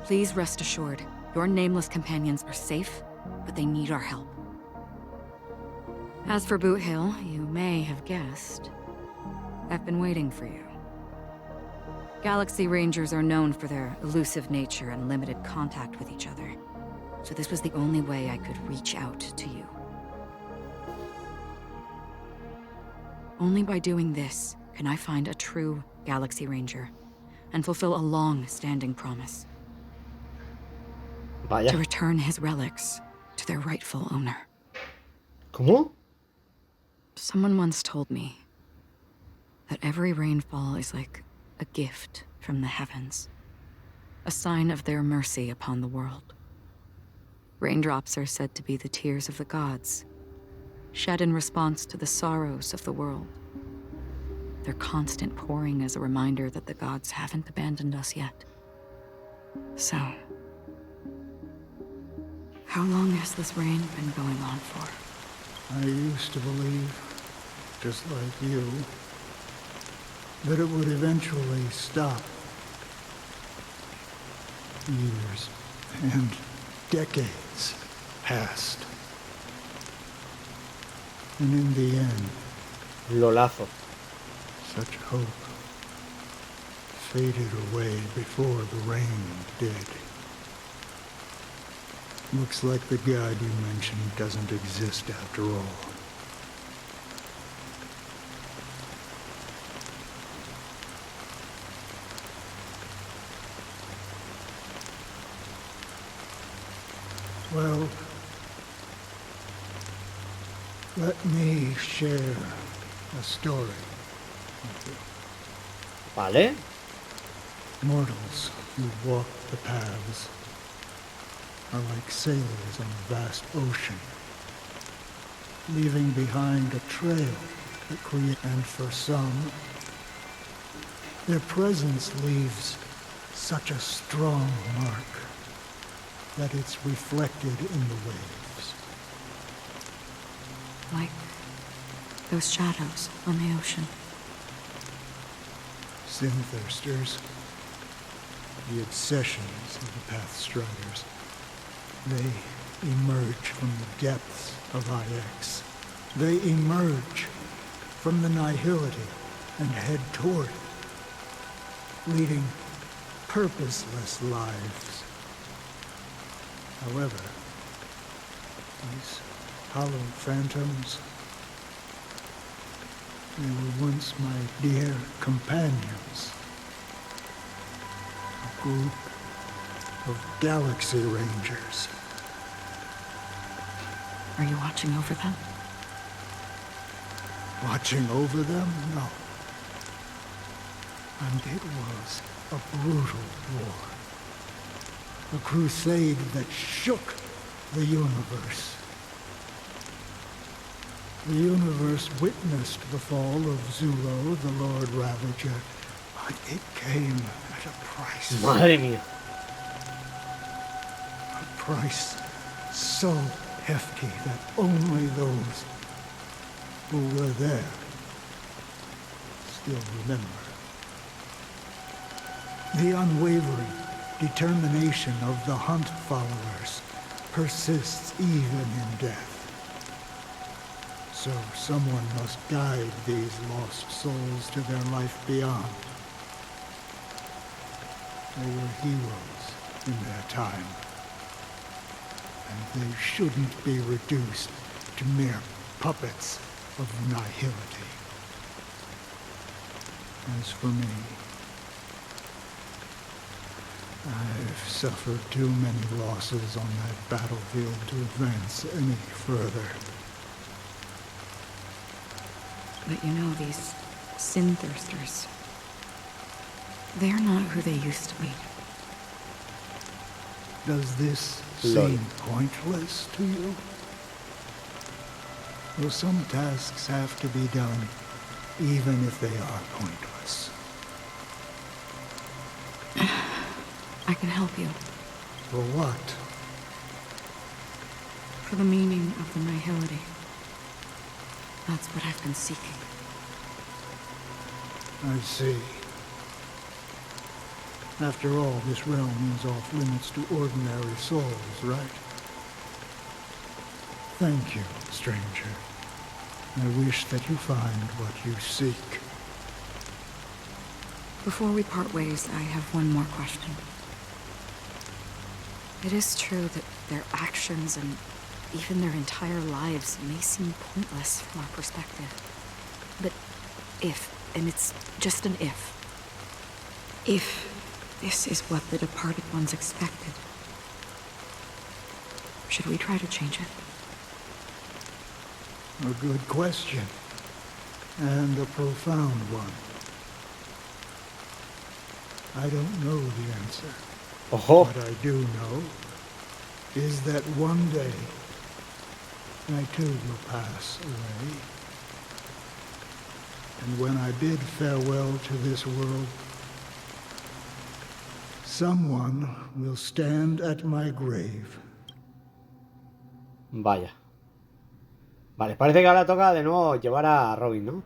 Please rest assured, your nameless companions are safe, but they need our help. As for Boothill, you may have guessed, I've been waiting for you. Galaxy Rangers are known for their elusive nature and limited contact with each other, so this was the only way I could reach out to you. Only by doing this can I find a true Galaxy Ranger and fulfill a long-standing promise. Vaya. To return his relics to their rightful owner. ¿Cómo? Someone once told me that every rainfall is like a gift from the heavens, a sign of their mercy upon the world. Raindrops are said to be the tears of the gods, shed in response to the sorrows of the world. Their constant pouring is a reminder that the gods haven't abandoned us yet. So, how long has this rain been going on for? I used to believe, just like you, that it would eventually stop. Years and decades passed. And in the end, Lolazo. such hope faded away before the rain did. Looks like the god you mentioned doesn't exist after all. Well, let me share a story with you. Vale. Mortals who walk the paths are like sailors on a vast ocean, leaving behind a trail that creates, and for some, their presence leaves such a strong mark that it's reflected in the waves. Like those shadows on the ocean. Sin-thirsters, the obsessions of the Pathstriders, they emerge from the depths of IX. They emerge from the nihility and head toward it, leading purposeless lives. However, these hollow phantoms, they were once my dear companions. A group of Galaxy Rangers. Are you watching over them? Watching over them? No. And it was a brutal war. A crusade that shook the universe. The universe witnessed the fall of Zulo, the Lord Ravager, but it came at a price. Madre mía. A price so hefty that only those who were there still remember. The unwavering determination of the Hunt followers persists even in death. So someone must guide these lost souls to their life beyond. They were heroes in their time, and they shouldn't be reduced to mere puppets of nihility. As for me, I've suffered too many losses on that battlefield to advance any further. But you know, these sin thirsters, they're not who they used to be. Does this seem pointless to you? Well, some tasks have to be done, even if they are pointless. I can help you. For what? For the meaning of the nihility. That's what I've been seeking. I see. After all, this realm is off limits to ordinary souls, right? Thank you, stranger. I wish that you find what you seek. Before we part ways, I have one more question. It is true that their actions and even their entire lives may seem pointless from our perspective. But if, and it's just an if this is what the departed ones expected, should we try to change it? A good question. And a profound one. I don't know the answer. What I do know is that one day I too will pass away. And when I bid farewell to this world, someone will stand at my grave. Vaya. Vale, parece que ahora toca de nuevo llevar a Robin, ¿no?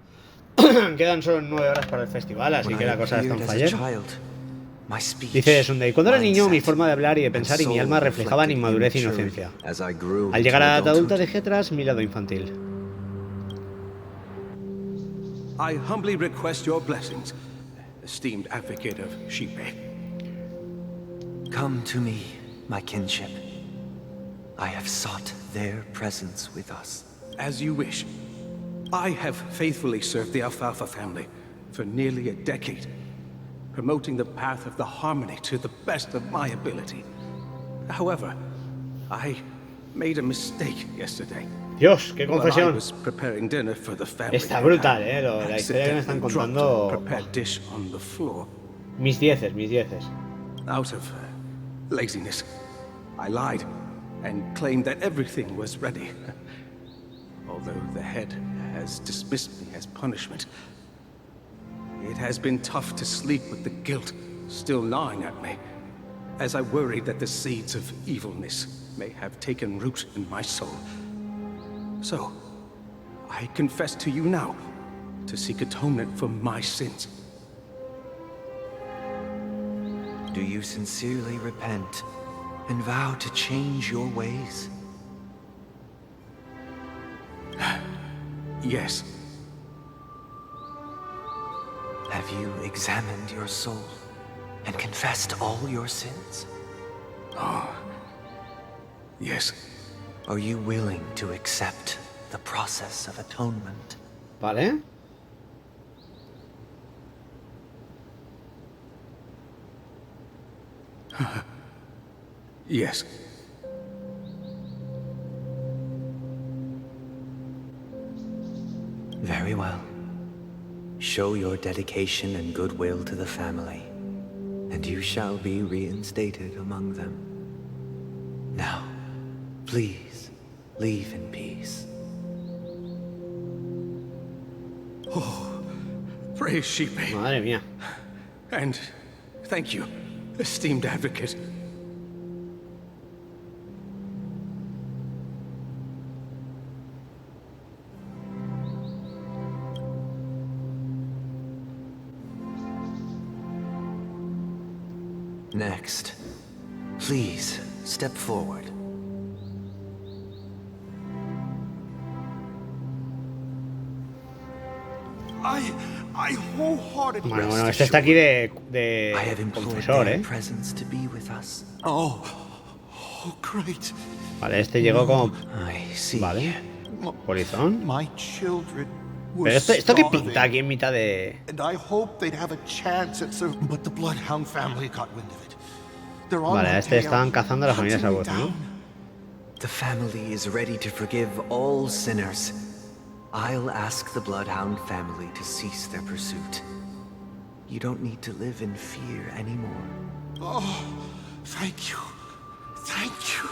Quedan solo 9 horas para el festival, así que la cosa está en fallero. Dice Sunday, cuando era niño mi forma de hablar y de pensar y mi alma reflejaban inmadurez e inocencia. Al llegar a la edad adulta dejé atrás mi lado infantil. I humbly request your blessings, esteemed advocate of Shipe. Come to me, my kinship. I have sought their presence with us. As you wish. I have faithfully served the Alfalfa family for nearly a decade, promoting the path of the harmony to the best of my ability. However, I made a mistake yesterday. Dios, qué confesión. I was preparing dinner for the family. Está brutal, la historia que me están contando. Prepared dish on the floor. Mis dieces, mis dieces. Out of laziness, I lied and claimed that everything was ready. Although the head has dismissed me as punishment, it has been tough to sleep with the guilt still gnawing at me, as I worried that the seeds of evilness may have taken root in my soul. So, I confess to you now, to seek atonement for my sins. Do you sincerely repent and vow to change your ways? Yes. Have you examined your soul and confessed all your sins? Oh, yes. Are you willing to accept the process of atonement? Vale. Yes. Very well. Show your dedication and goodwill to the family, and you shall be reinstated among them. Now, please, leave in peace. Oh, praise Sheepy. Madre mía. And thank you, esteemed advocate. Next, please step forward. I wholeheartedly. Bueno, este está aquí de confesor, ¿eh? Oh, great. Vale, este llegó como... Vale. Polizón. My children were Pero esto qué starving, pinta aquí en mitad de... and I hoped they'd have a chance at but the Bloodhound family got wind of it. They're on Vale, my este tail, estaban cazando a la familia hunting me Sabot, ¿no? down. The family is ready to forgive all sinners. I'll ask the Bloodhound family to cease their pursuit. You don't need to live in fear anymore. Oh, thank you. Thank you.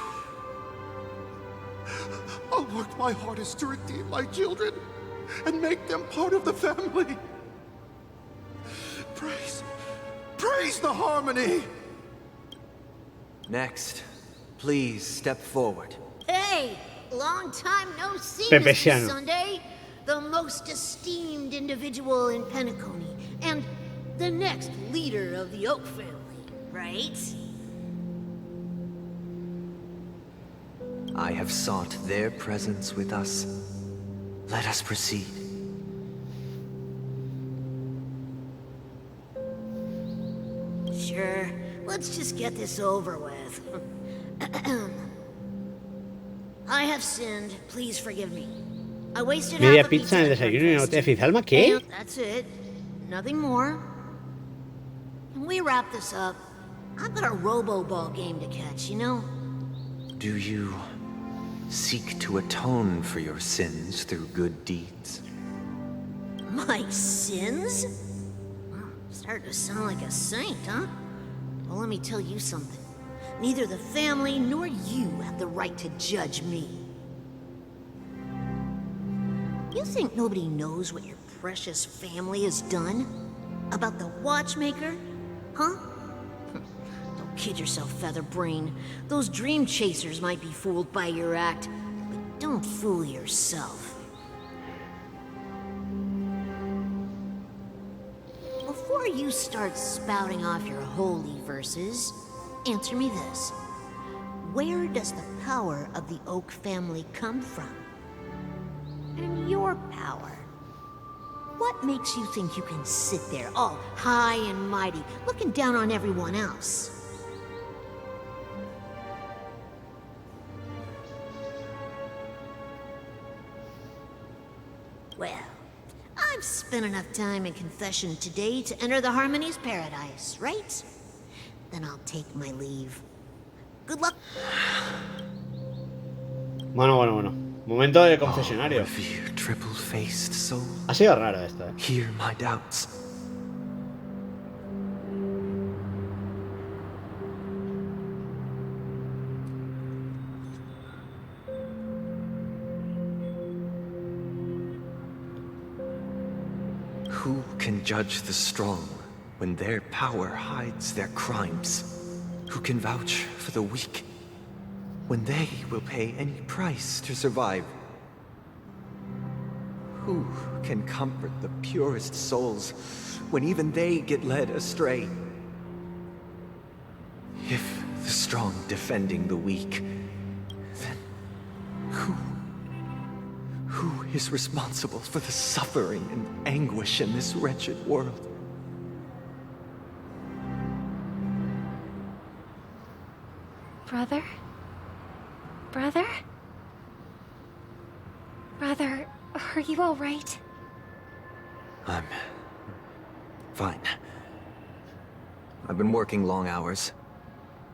I'll work my hardest to redeem my children and make them part of the family. Praise the harmony. Next, please step forward. Hey, long time no see, Pepe Mr. Siano. Sunday. The most esteemed individual in Penacony, and the next leader of the Oak family, right? I have sought their presence with us. Let us proceed. Sure, let's just get this over with. I have sinned, please forgive me. I wasted Media half a pizza en el at desayuno y no breakfast. te Alma, ¿qué? And that's it. Nothing more. When we wrap this up, I've got a robo-ball game to catch, you know? Do you seek to atone for your sins through good deeds? My sins? Starting to sound like a saint, huh? Well, let me tell you something. Neither the family nor you have the right to judge me. You think nobody knows what your precious family has done? About the watchmaker? Huh? Don't kid yourself, Featherbrain. Those dream chasers might be fooled by your act, but don't fool yourself. Before you start spouting off your holy verses, answer me this. Where does the power of the Oak family come from? And your power. What makes you think you can sit there all high and mighty, looking down on everyone else? Well, I've spent enough time in confession today to enter the Harmony's paradise, right? Then I'll take my leave. Good luck. Bueno. Momento de confesionario. Triple-faced soul. Ha sido raro esto, ¿eh? Hear my doubts. Who can judge the strong when their power hides their crimes? Who can vouch for the weak when they will pay any price to survive? Who can comfort the purest souls when even they get led astray? If the strong defending the weak, then who is responsible for the suffering and anguish in this wretched world? Brother? Brother? Brother, are you all right? I'm fine. I've been working long hours,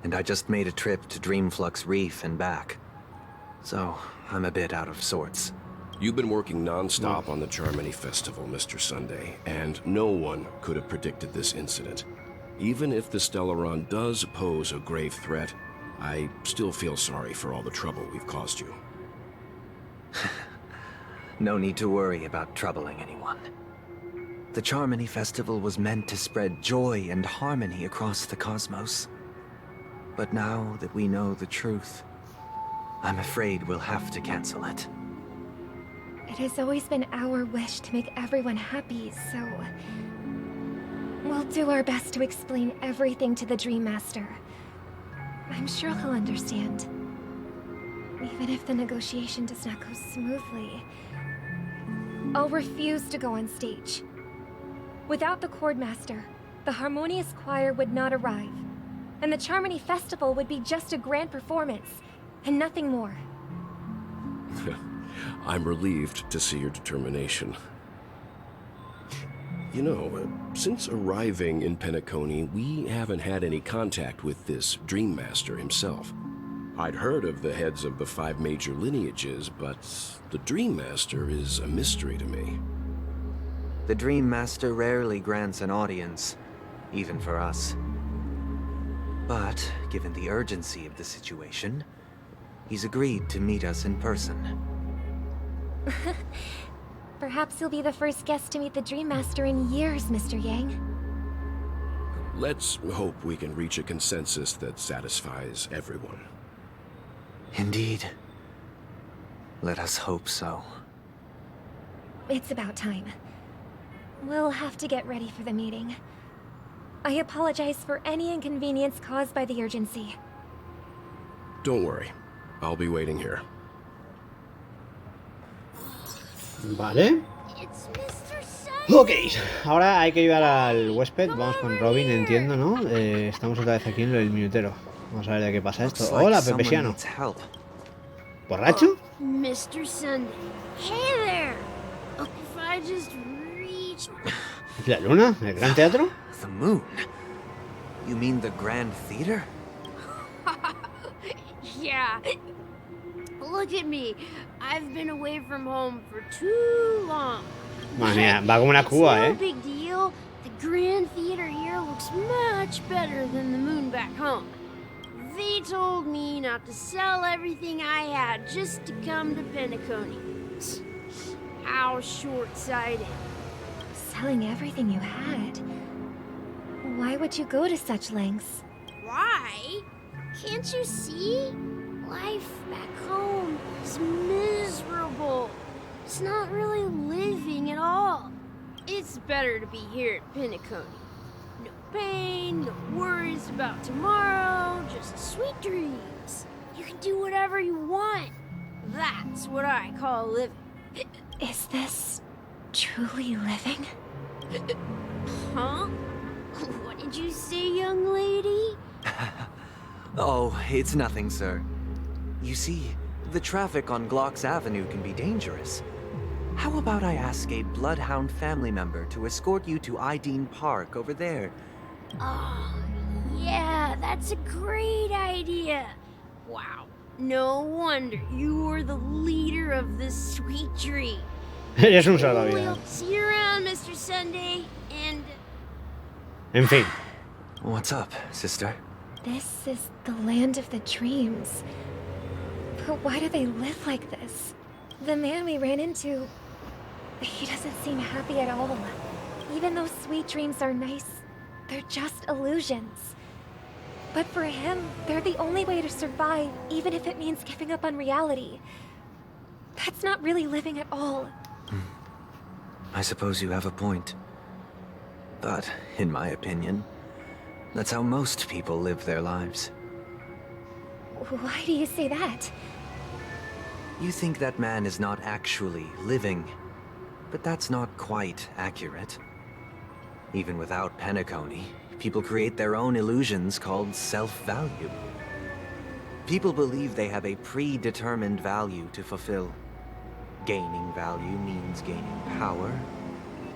and I just made a trip to Dreamflux Reef and back. So, I'm a bit out of sorts. You've been working non-stop on the Charmony Festival, Mr. Sunday, and no one could have predicted this incident. Even if the Stellaron does pose a grave threat, I still feel sorry for all the trouble we've caused you. No need to worry about troubling anyone. The Charmony Festival was meant to spread joy and harmony across the cosmos. But now that we know the truth, I'm afraid we'll have to cancel it. It has always been our wish to make everyone happy, so... we'll do our best to explain everything to the Dream Master. I'm sure he'll understand. Even if the negotiation does not go smoothly, I'll refuse to go on stage. Without the Chord Master, the Harmonious Choir would not arrive, and the Charmony Festival would be just a grand performance, and nothing more. I'm relieved to see your determination. You know, since arriving in Penacony, we haven't had any contact with this Dream Master himself. I'd heard of the heads of the 5 major lineages, but the Dream Master is a mystery to me. The Dream Master rarely grants an audience, even for us. But, given the urgency of the situation, he's agreed to meet us in person. Perhaps you'll be the first guest to meet the Dream Master in years, Mr. Yang. Let's hope we can reach a consensus that satisfies everyone. Indeed. Let us hope so. It's about time. We'll have to get ready for the meeting. I apologize for any inconvenience caused by the urgency. Don't worry. I'll be waiting here. Vale. Ok, ahora hay que ayudar al huésped. Vamos con Robin, entiendo, ¿no? Estamos otra vez aquí en lo del minutero. Vamos a ver de qué pasa esto. Hola, Pepesiano. ¿Borracho? Mr. Sunday. Hey there. If I just reach... ¿La luna? ¿El gran teatro? The moon? You mean the Grand Theater? Yeah. Look at me. I've been away from home for too long. Madre mía, va como una cuba, No big deal. The Grand Theater here looks much better than the moon back home. They told me not to sell everything I had just to come to Penacony. How short-sighted. Selling everything you had? Why would you go to such lengths? Why? Can't you see? Life back home is miserable. It's not really living at all. It's better to be here at Penacony. No pain, no worries about tomorrow, just sweet dreams. You can do whatever you want. That's what I call living. Is this truly living? Huh? What did you say, young lady? Oh, it's nothing, sir. You see, the traffic on Glock's Avenue can be dangerous. How about I ask a Bloodhound family member to escort you to Ideen Park over there? Oh, yeah, that's a great idea. Wow, no wonder you were the leader of this sweet dream. Eres un salvavidas. We'll see you around, Mr. Sunday, and... En fin. What's up, sister? This is the land of the dreams. But why do they live like this? The man we ran into... he doesn't seem happy at all. Even though sweet dreams are nice, they're just illusions. But for him, they're the only way to survive, even if it means giving up on reality. That's not really living at all. I suppose you have a point. But, in my opinion, that's how most people live their lives. Why do you say that? You think that man is not actually living, but that's not quite accurate. Even without Penacony, people create their own illusions called self-value. People believe they have a predetermined value to fulfill. Gaining value means gaining power,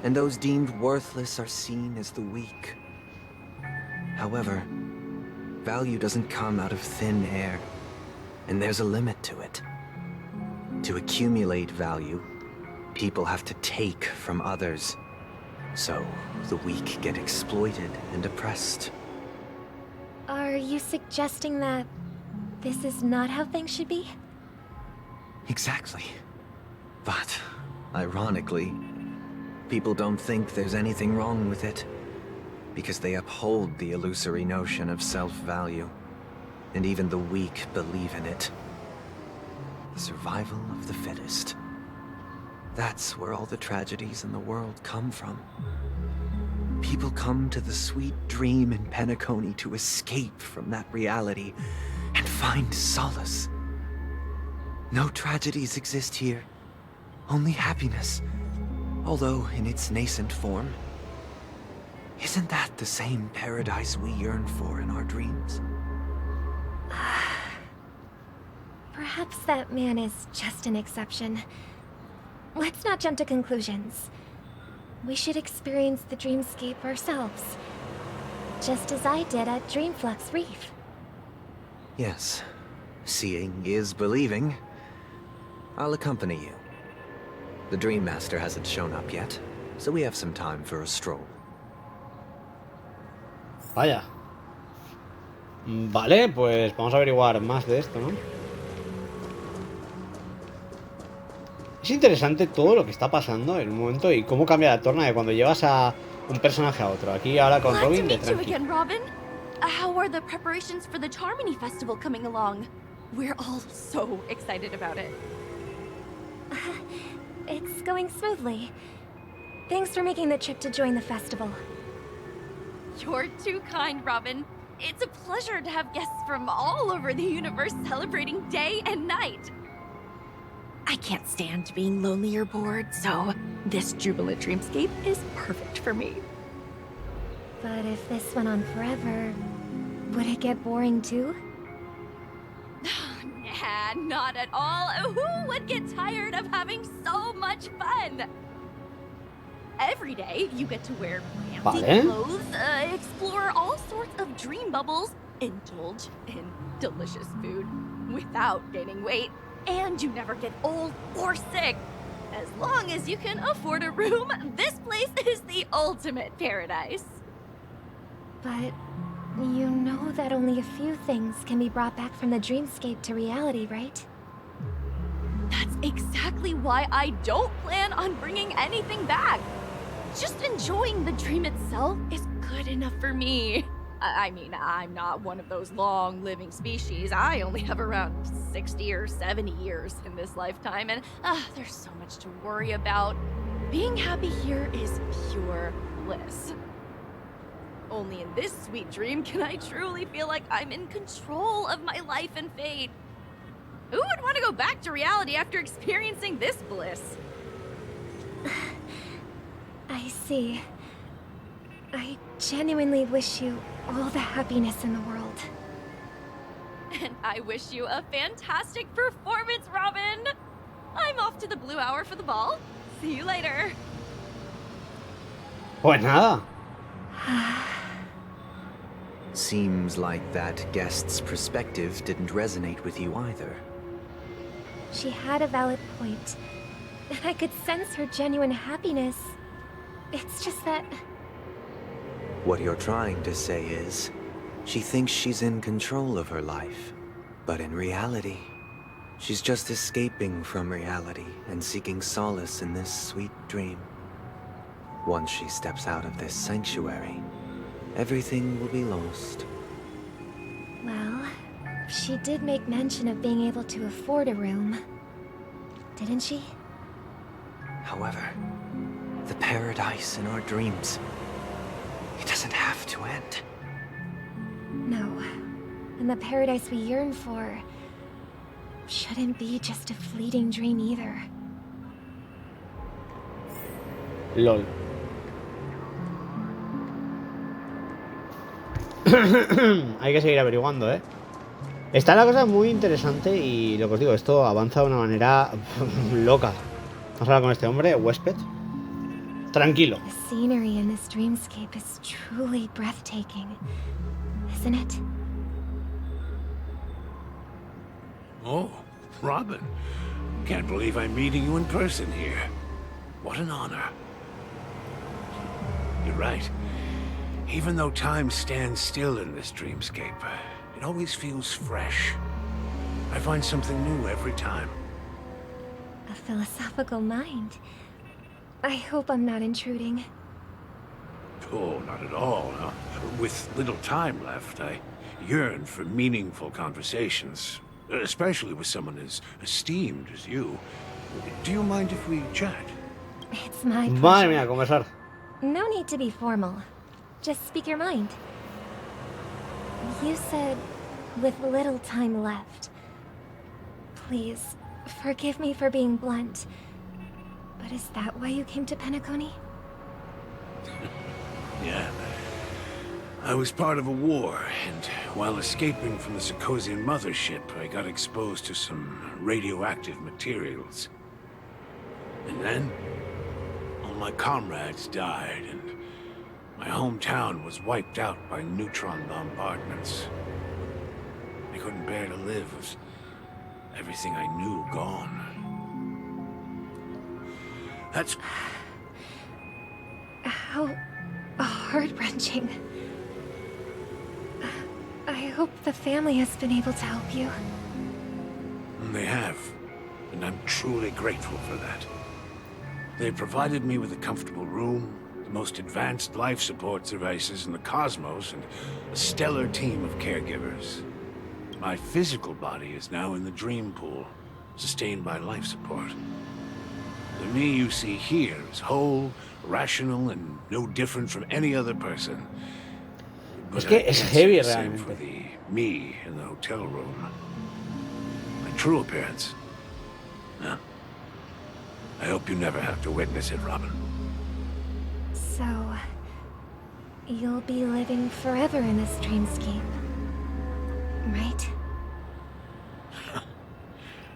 and those deemed worthless are seen as the weak. However, value doesn't come out of thin air, and there's a limit to it. To accumulate value, People have to take from others, so the weak get exploited and oppressed. Are you suggesting that this is not how things should be? Exactly. But, ironically, people don't think there's anything wrong with it, because they uphold the illusory notion of self-value, and even the weak believe in it. The survival of the fittest. That's where all the tragedies in the world come from. People come to the sweet dream in Penacony to escape from that reality and find solace. No tragedies exist here, only happiness, although in its nascent form. Isn't that the same paradise we yearn for in our dreams? Perhaps that man is just an exception. Let's not jump to conclusions. We should experience the dreamscape ourselves, just as I did at Dreamflux Reef. Yes, seeing is believing. I'll accompany you. The Dream Master hasn't shown up yet, so we have some time for a stroll. Vaya. Vale, pues vamos a averiguar más de esto, ¿no? Es interesante todo lo que está pasando en un momento y cómo cambia la torna de cuando llevas a un personaje a otro. Aquí ahora con Robin de tranqui. Again, Robin. How are the preparations for the Charmony Festival coming along? We're all so excited about it. It's going smoothly. Thanks for making the trip to join the festival. You're too kind, Robin. It's a pleasure to have guests from all over the universe celebrating day and night. I can't stand being lonely or bored, so this jubilant dreamscape is perfect for me. But if this went on forever, would it get boring too? Nah, not at all. Who would get tired of having so much fun? Every day, you get to wear fancy clothes, explore all sorts of dream bubbles, indulge in delicious food without gaining weight, and you never get old or sick. As long as you can afford a room, this place is the ultimate paradise. But you know that only a few things can be brought back from the dreamscape to reality, right? That's exactly why I don't plan on bringing anything back. Just enjoying the dream itself is good enough for me. I mean, I'm not one of those long-living species. I only have around 60 or 70 years in this lifetime, and there's so much to worry about. Being happy here is pure bliss. Only in this sweet dream can I truly feel like I'm in control of my life and fate. Who would want to go back to reality after experiencing this bliss? I see. I genuinely wish you all the happiness in the world. And I wish you a fantastic performance, Robin! I'm off to the Blue Hour for the ball. See you later. Pues nada. Seems like that guest's perspective didn't resonate with you either. She had a valid point. And I could sense her genuine happiness. It's just that... What you're trying to say is, she thinks she's in control of her life. But in reality, she's just escaping from reality and seeking solace in this sweet dream. Once she steps out of this sanctuary, everything will be lost. Well, she did make mention of being able to afford a room. Didn't she? However, the paradise in our dreams, it doesn't have to end. No. And the paradise we yearn for shouldn't be just a fleeting dream either. LOL. Hay que seguir averiguando, ¿eh? Está la cosa muy interesante y lo que os digo, esto avanza de una manera loca. Vamos a hablar con este hombre, huésped. Tranquilo. The scenery in this dreamscape is truly breathtaking, isn't it? Oh, Robin. Can't believe I'm meeting you in person here. What an honor. You're right. Even though time stands still in this dreamscape, it always feels fresh. I find something new every time. A philosophical mind. I hope I'm not intruding. Oh, not at all. No. With little time left, I yearn for meaningful conversations, especially with someone as esteemed as you. Do you mind if we chat? It's my pleasure. Madre mía, conversar. No need to be formal. Just speak your mind. You said, with little time left. Please, forgive me for being blunt. But is that why you came to Penacony? Yeah. I was part of a war, and while escaping from the Sarkosian mothership, I got exposed to some radioactive materials. And then, all my comrades died, and my hometown was wiped out by neutron bombardments. I couldn't bear to live with everything I knew gone. That's... How heart-wrenching. I hope the family has been able to help you. They have, and I'm truly grateful for that. They provided me with a comfortable room, the most advanced life support devices in the cosmos, and a stellar team of caregivers. My physical body is now in the dream pool, sustained by life support. The me you see here is whole, rational, and no different from any other person. But es que es heavy same for realmente. the me in the hotel room. My true appearance. No. I hope you never have to witness it, Robin. So, you'll be living forever in this dreamscape, right?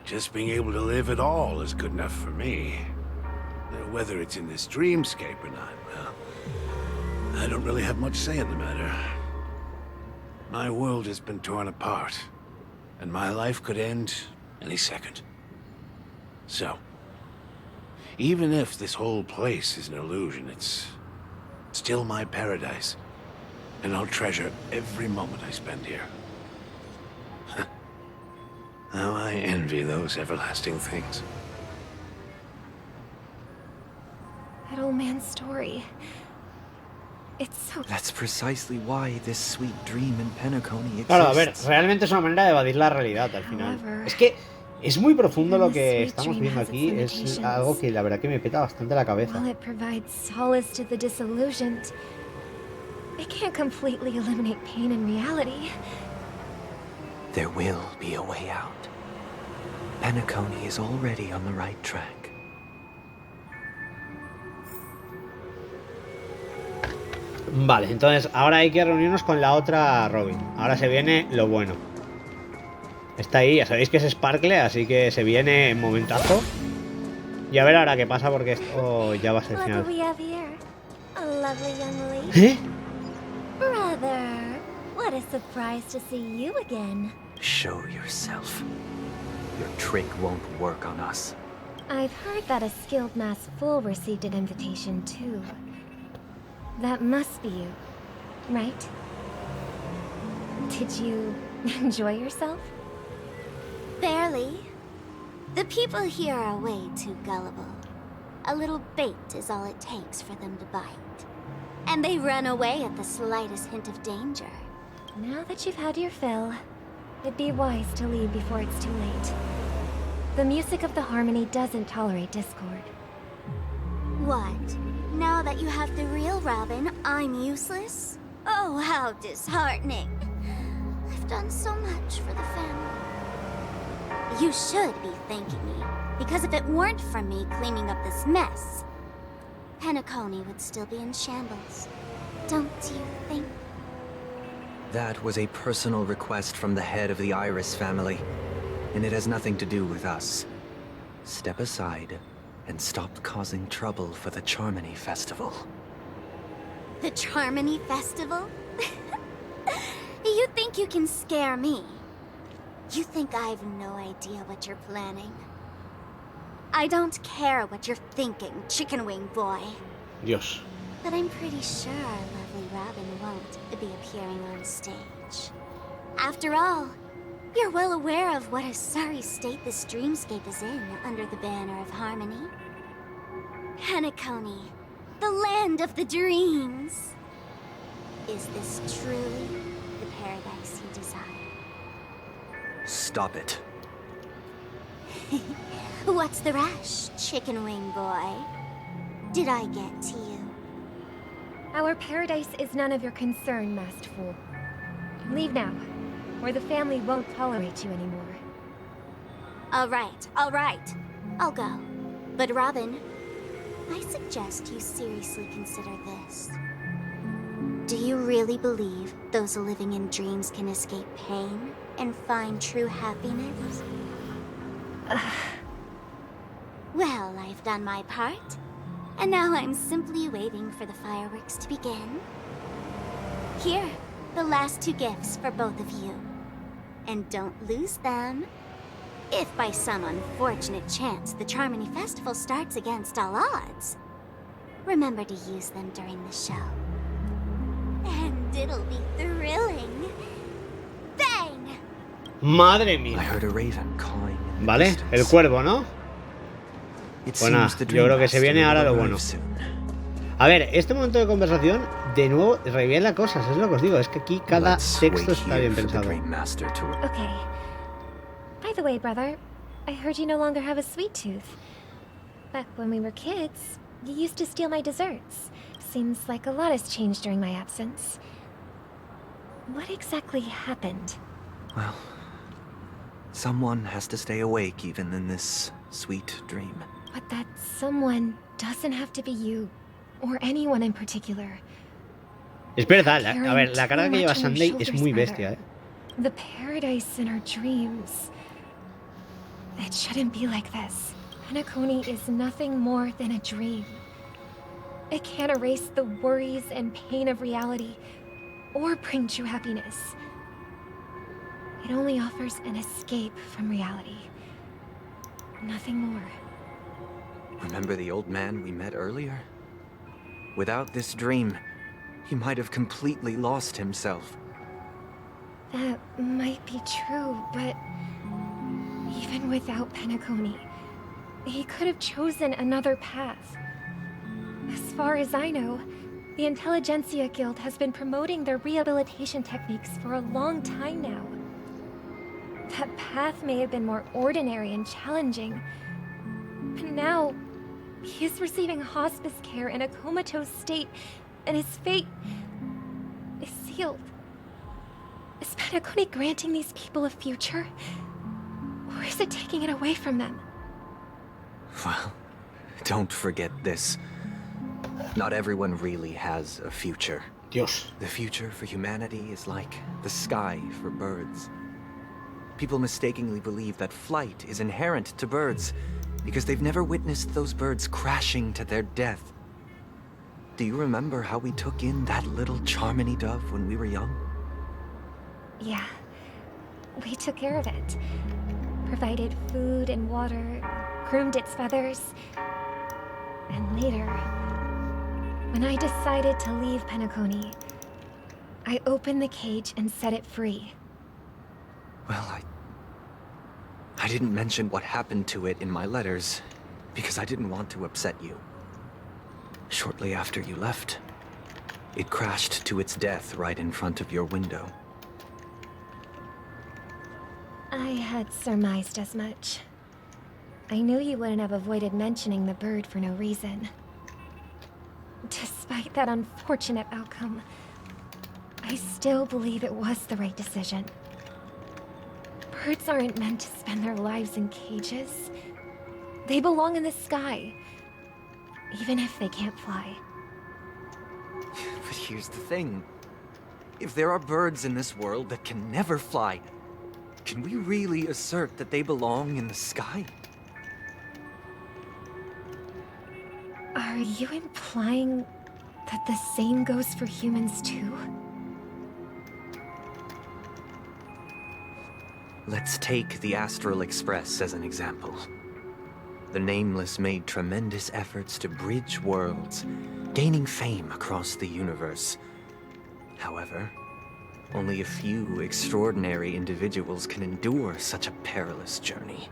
Just being able to live at all is good enough for me. Whether it's in this dreamscape or not, well, I don't really have much say in the matter. My world has been torn apart, and my life could end any second. So, even if this whole place is an illusion, it's still my paradise, and I'll treasure every moment I spend here. How I envy those everlasting things. That old man's story. It's so... That's precisely why this sweet dream in Penacony exists. Claro, a ver, realmente es una manera de evadir la realidad al final. Es que es muy profundo lo que estamos viendo aquí, es algo que la verdad que me peta bastante la cabeza. While it provides solace to the disillusioned, it can't completely eliminate pain in reality. There will be a way out. Penacony is already on the right track. Vale, entonces ahora hay que reunirnos con la otra Robin. Ahora se viene lo bueno. Está ahí, ya sabéis que es Sparkle, así que se viene en momentazo. Y a ver ahora qué pasa porque esto ya va a ser el final. ¿Eh? Brother, what a surprise to see you again. Show yourself. Your trick won't work on us. I've heard that a skilled mass fool received an invitation too. That must be you, right? Did you enjoy yourself? Barely. The people here are way too gullible. A little bait is all it takes for them to bite. And they run away at the slightest hint of danger. Now that you've had your fill, it'd be wise to leave before it's too late. The music of the harmony doesn't tolerate discord. What? Now that you have the real Robin, I'm useless? Oh, how disheartening. I've done so much for the family. You should be thanking me, because if it weren't for me cleaning up this mess, Penacony would still be in shambles. Don't you think? That was a personal request from the head of the Iris family, and it has nothing to do with us. Step aside and stop causing trouble for the Charmony Festival. The Charmony Festival? You think you can scare me? You think I have no idea what you're planning? I don't care what you're thinking, chicken wing boy. Dios. But I'm pretty sure our lovely Robin won't be appearing on stage. After all, you're well aware of what a sorry state this dreamscape is in under the banner of harmony. Penacony, the land of the dreams. Is this truly the paradise you desire? Stop it. What's the rush, chicken wing boy? Did I get to you? Our paradise is none of your concern, masked fool. Leave now, or the family won't tolerate you anymore. All right. I'll go. But Robin, I suggest you seriously consider this. Do you really believe those living in dreams can escape pain and find true happiness? Well, I've done my part, and now I'm simply waiting for the fireworks to begin. Here, the last 2 gifts for both of you. And don't lose them. If by some unfortunate chance the Charmony Festival starts against all odds, remember to use them during the show. And it'll be thrilling. Bang! Madre mía. I heard a raven cawing in the Vale, distance. el cuervo, ¿no? It Bueno, seems the yo creo que se Dream viene ahora Master lo will bueno. arrive soon. A ver, este momento de conversación, de nuevo, revela cosas, es lo que os digo, es que aquí cada texto está bien pensado. Okay. By the way, brother, I heard you no longer have a sweet tooth. Back when we were kids, you used to steal my desserts. Seems like a lot has changed during my absence. What exactly happened? Well, someone has to stay awake even in this sweet dream. But that someone doesn't have to be you, or anyone in particular. Es verdad, a ver, la carga que lleva Sunday es muy bestia, The paradise in our dreams. It shouldn't be like this. Penacony is nothing more than a dream. It can't erase the worries and pain of reality, or bring true happiness. It only offers an escape from reality. Nothing more. Remember the old man we met earlier? Without this dream, he might have completely lost himself. That might be true, but even without Penacony, he could have chosen another path. As far as I know, the Intelligentsia Guild has been promoting their rehabilitation techniques for a long time now. That path may have been more ordinary and challenging, but now he is receiving hospice care in a comatose state, and his fate is sealed. Is Penacony granting these people a future? Or is it taking it away from them? Well, don't forget this. Not everyone really has a future. Dios. The future for humanity is like the sky for birds. People mistakenly believe that flight is inherent to birds because they've never witnessed those birds crashing to their death. Do you remember how we took in that little Charmony dove when we were young? Yeah. We took care of it. Provided food and water, groomed its feathers. And later, when I decided to leave Penacony, I opened the cage and set it free. Well, I didn't mention what happened to it in my letters because I didn't want to upset you. Shortly after you left, it crashed to its death right in front of your window. I had surmised as much. I knew you wouldn't have avoided mentioning the bird for no reason. Despite that unfortunate outcome, I still believe it was the right decision. Birds aren't meant to spend their lives in cages. They belong in the sky, even if they can't fly. But here's the thing. If there are birds in this world that can never fly, can we really assert that they belong in the sky? Are you implying that the same goes for humans too? Let's take the Astral Express as an example. the Nameless made tremendous efforts to bridge worlds, gaining fame across the universe. However, only a few extraordinary individuals can endure such a perilous journey.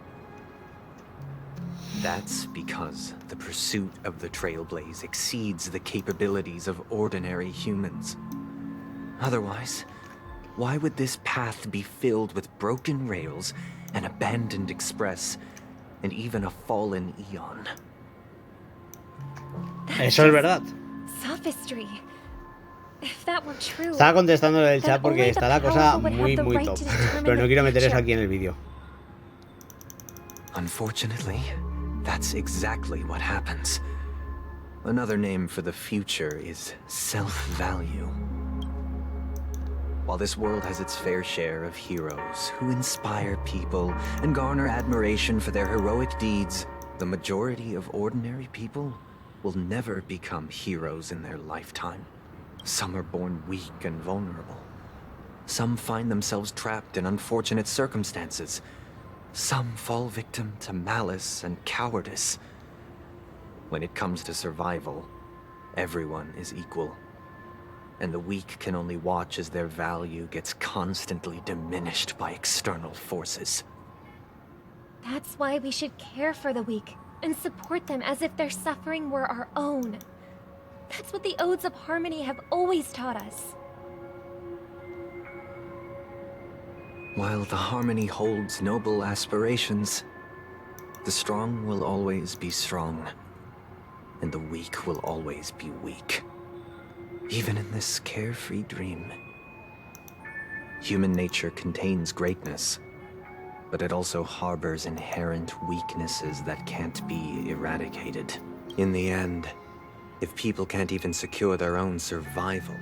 That's because the pursuit of the Trailblaze exceeds the capabilities of ordinary humans. Otherwise, why would this path be filled with broken rails, an abandoned express, and even a fallen eon? Eso es verdad. Sophistry. If that were true, Estaba contestando en el chat then porque only está the la cosa powerful would have muy the muy right top. to determine Pero no the quiero meter eso future. aquí en el vídeo. Unfortunately, that's exactly what happens. Another name for the future is self-value. While this world has its fair share of heroes who inspire people and garner admiration for their heroic deeds, the majority of ordinary people will never become heroes in their lifetime. Some are born weak and vulnerable. Some find themselves trapped in unfortunate circumstances. Some fall victim to malice and cowardice. When it comes to survival, everyone is equal. And the weak can only watch as their value gets constantly diminished by external forces. That's why we should care for the weak and support them as if their suffering were our own. That's what the Odes of Harmony have always taught us. While the Harmony holds noble aspirations, the strong will always be strong, and the weak will always be weak. Even in this carefree dream. Human nature contains greatness, but it also harbors inherent weaknesses that can't be eradicated. In the end, if people can't even secure their own survival,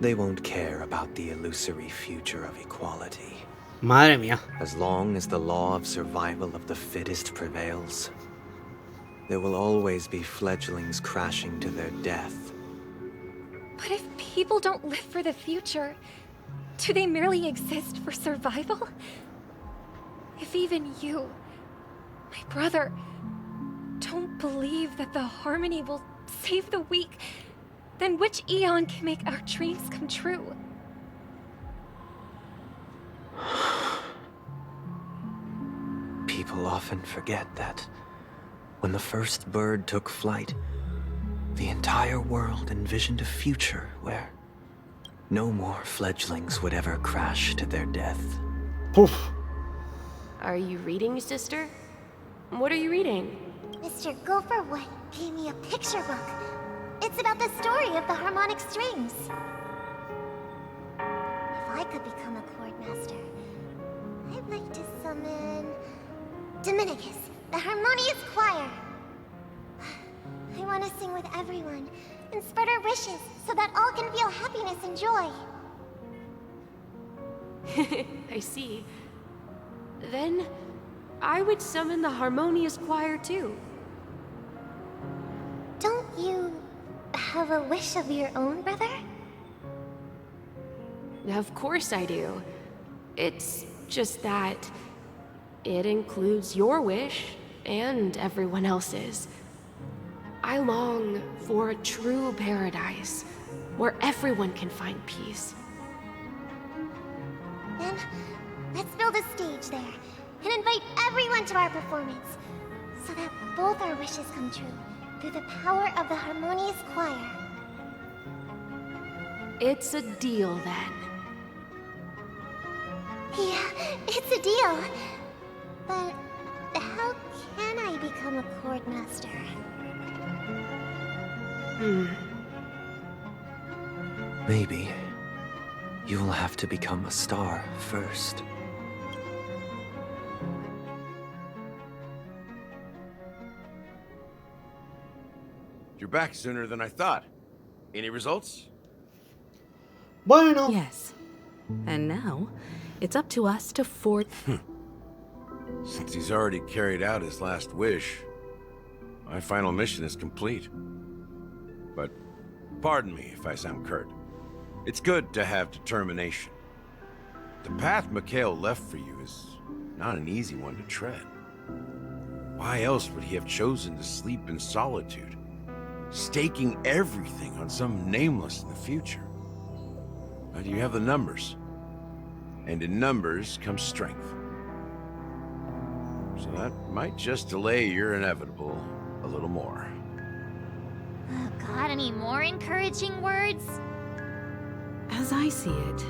they won't care about the illusory future of equality. Madre mía. As long as the law of survival of the fittest prevails, there will always be fledglings crashing to their death. But if people don't live for the future, do they merely exist for survival? If even you, my brother, don't believe that the Harmony will save the weak, then which eon can make our dreams come true? People often forget that when the first bird took flight, the entire world envisioned a future where no more fledglings would ever crash to their death. Poof. Are you reading, sister? What are you reading? Mr. Gopherwood gave me a picture book. It's about the story of the harmonic strings. If I could become a chord master, I'd like to summon Dominicus, the harmonious choir. I want to sing with everyone and spread our wishes so that all can feel happiness and joy. I see. Then, I would summon the harmonious choir too. Don't you have a wish of your own, brother? Of course I do. It's just that it includes your wish and everyone else's. I long for a true paradise where everyone can find peace. Then, let's build a stage there and invite everyone to our performance so that both our wishes come true through the power of the harmonious choir. It's a deal then. Yeah, it's a deal. But how can I become a chord master? Maybe you will have to become a star first. You're back sooner than I thought. Any results? Bueno. Yes. And now, it's up to us to forge... Since he's already carried out his last wish, my final mission is complete. But pardon me if I sound curt. It's good to have determination. The path Mikhail left for you is not an easy one to tread. Why else would he have chosen to sleep in solitude, staking everything on some nameless in the future? But you have the numbers, and in numbers comes strength. So that might just delay your inevitable a little more. Got any more encouraging words? As I see it,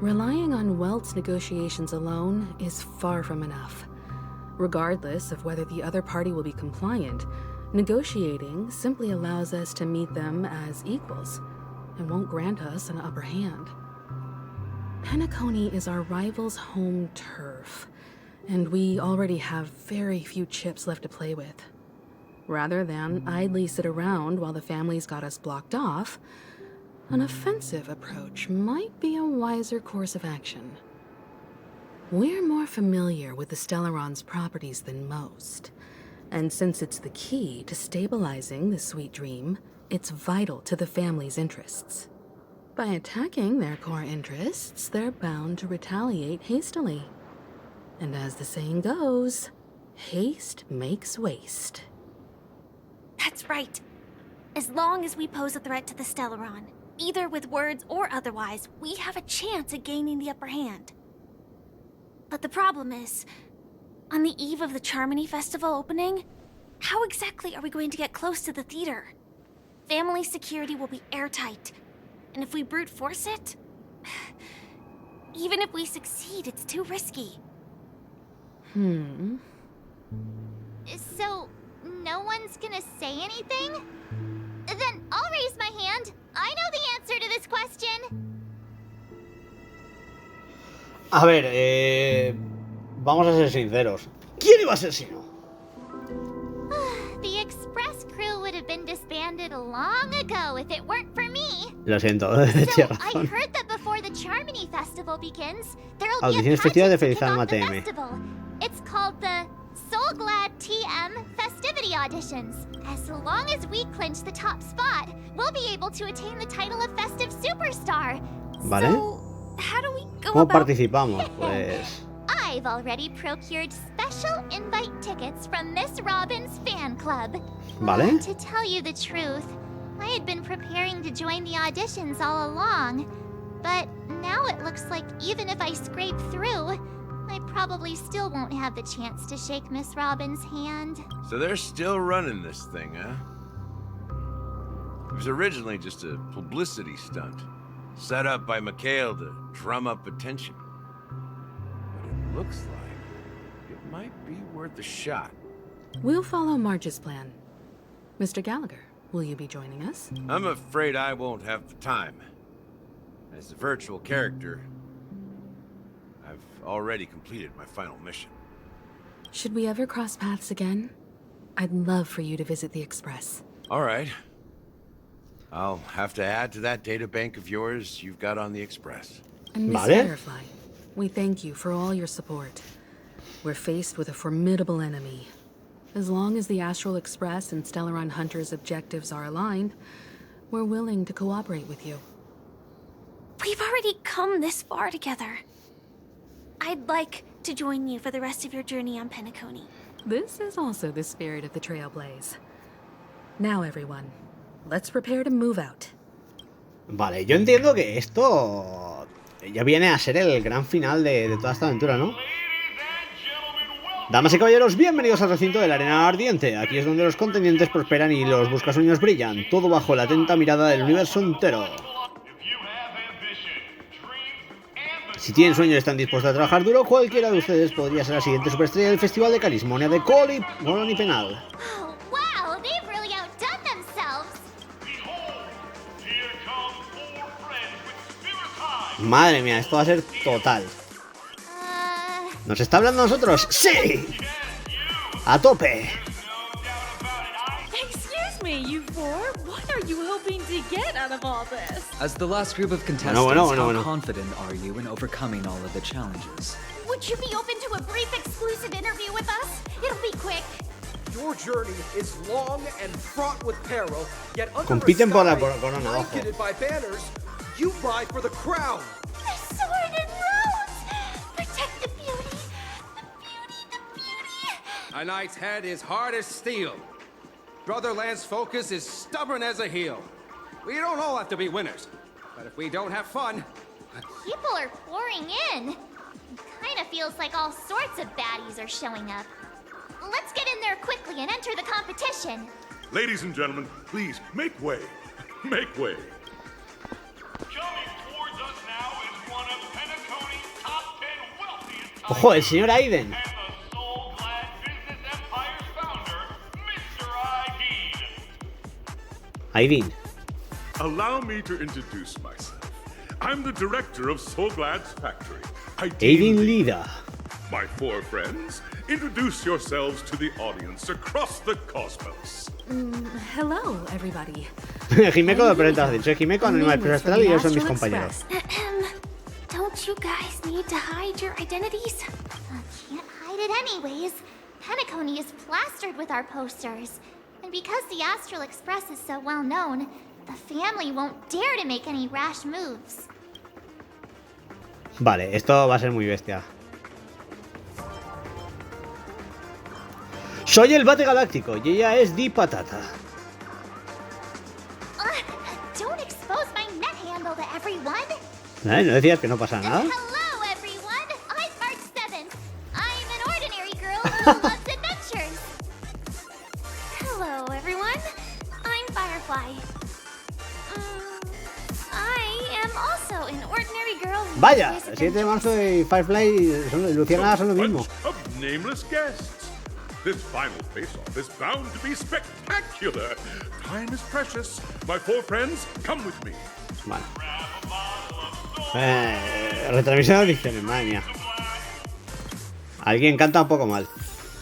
relying on Welt's negotiations alone is far from enough. Regardless of whether the other party will be compliant, negotiating simply allows us to meet them as equals and won't grant us an upper hand. Penacony is our rival's home turf, and we already have very few chips left to play with. Rather than idly sit around while the family's got us blocked off, an offensive approach might be a wiser course of action. We're more familiar with the Stellaron's properties than most, and since it's the key to stabilizing the sweet dream, it's vital to the family's interests. By attacking their core interests, they're bound to retaliate hastily. And as the saying goes, haste makes waste. That's right. As long as we pose a threat to the Stellaron, either with words or otherwise, we have a chance at gaining the upper hand. But the problem is, on the eve of the Charmony Festival opening, how exactly are we going to get close to the theater? Family security will be airtight, and if we brute force it, even if we succeed, it's too risky. So, no one's gonna say anything? Then I'll raise my hand. I know the answer to this question. A ver, vamos a ser sinceros. ¿Quién iba a ser sino? The Express crew would have been disbanded long ago if it weren't for me. Lo siento, So, I heard that before the Charmony Festival begins, there'll be a Audiciones festivas de pageant to Feliz kick Alma off the TM. festival. It's called the Soul Glad TM Festivity Auditions. As long as we clinch the top spot, we'll be able to attain the title of Festive Superstar. Vale. So, how do we go ¿Cómo about... participamos? Pues... I've already procured special invite tickets from Miss Robin's fan club. Vale. To tell you the truth, I had been preparing to join the auditions all along. But now it looks like even if I scrape through, I probably still won't have the chance to shake Miss Robin's hand. So they're still running this thing, huh? It was originally just a publicity stunt, set up by Mikhail to drum up attention. But it looks like it might be worth a shot. We'll follow Marge's plan. Mr. Gallagher, will you be joining us? I'm afraid I won't have the time. As a virtual character, I've already completed my final mission. Should we ever cross paths again? I'd love for you to visit the Express. All right. I'll have to add to that data bank of yours you've got on the Express. And Miss Firefly, we thank you for all your support. We're faced with a formidable enemy. As long as the Astral Express and Stellaron Hunter's objectives are aligned, we're willing to cooperate with you. We've already come this far together. I'd like to join you for the rest of your journey on Penacony. This is also the spirit of the Trailblaze. Now, everyone, let's prepare to move out. Vale, yo entiendo que esto ya viene a ser el gran final de toda esta aventura, ¿no? Damas y caballeros, bienvenidos al recinto de la arena ardiente. Aquí es donde los contendientes prosperan y los buscasueños brillan. Todo bajo la atenta mirada del universo entero. Si tienen sueños y están dispuestos a trabajar duro, cualquiera de ustedes podría ser la siguiente superestrella del Festival de Carismonía de Colonipenal. Oh, wow, they've really outdone themselves. Madre mía, esto va a ser total. ¿Nos está hablando a nosotros? ¡Sí! ¡A tope! Excuse me, you four. What are you hoping to get out of all this? As the last group of contestants, how confident are you in overcoming all of the challenges? Would you be open to a brief exclusive interview with us? It'll be quick. Your journey is long and fraught with peril, yet under Compiten por la a sky corona, ojo. blanketed by banners, you vie for the crown. The sword and rose! Protect the beauty! The beauty, the beauty! A knight's head is hard as steel. Brother Lance Focus is stubborn as a heel. We don't all have to be winners, but if we don't have fun... People are pouring in. Kinda feels like all sorts of baddies are showing up. Let's get in there quickly and enter the competition. Ladies and gentlemen, please, make way. Make way. Coming towards us now is one of Penacony's top 10 wealthiest... Ojo, el señor Aiden. Aiden. Allow me to introduce myself. I'm the director of Soulglad's factory. Aiden Lida. My 4 friends, introduce yourselves to the audience across the cosmos. Hello, everybody. Himeko, pero te has dicho Himeko, Anónima Expreso Astral y ellos son mis compañeros. Don't you guys need to hide your identities? Can't hide it anyways. Penacony is plastered with our posters. And because the Astral Express is so well known, the family won't dare to make any rash moves. Vale, esto va a ser muy bestia. Soy el bate galáctico y ella es Di Patata. Don't expose my net handle to everyone. ¿No decías que no pasa nada? Hello everyone, I'm March 7th. I'm an ordinary girl who loves adventures. Hello everyone, I'm Firefly. I am also an ordinary girl who Vaya, enjoys el 7 de marzo y Firefly y Luciana son lo mismo. Of nameless guests. This final face-off is bound to be spectacular. Time is precious. My 4 friends, come with me. Vale. Retransmisión de audiciones, madre mía. Alguien canta un poco mal.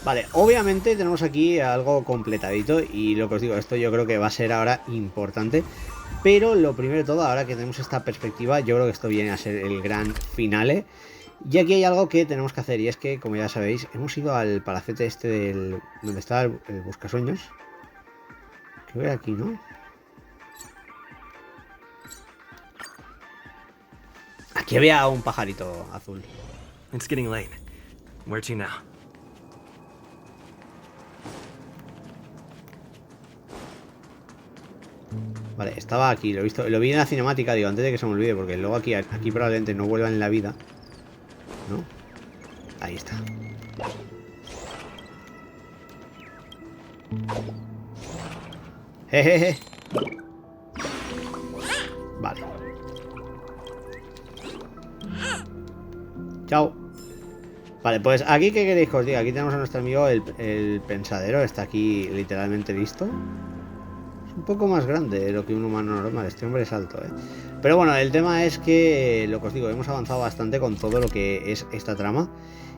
Vale, obviamente tenemos aquí algo completadito y lo que os digo, esto yo creo que va a ser ahora importante. Pero lo primero de todo, ahora que tenemos esta perspectiva, yo creo que esto viene a ser el gran finale. Y aquí hay algo que tenemos que hacer y es que, como ya sabéis, hemos ido al palacete este del... donde está el buscasueños. Que voy aquí, ¿no? Aquí había un pajarito azul. It's getting late. Where to now? Vale, estaba aquí, lo he visto, lo vi en la cinemática, digo, antes de que se me olvide, porque luego aquí probablemente no vuelva en la vida. ¿No? Ahí está. Jejeje. Vale. Chao. Vale, pues aquí, ¿qué queréis que os diga? Aquí tenemos a nuestro amigo el pensadero. Está aquí literalmente listo. Es un poco más grande de lo que un humano normal. Este hombre es alto, ¿eh? Pero bueno, el tema es que, lo que os digo, hemos avanzado bastante con todo lo que es esta trama.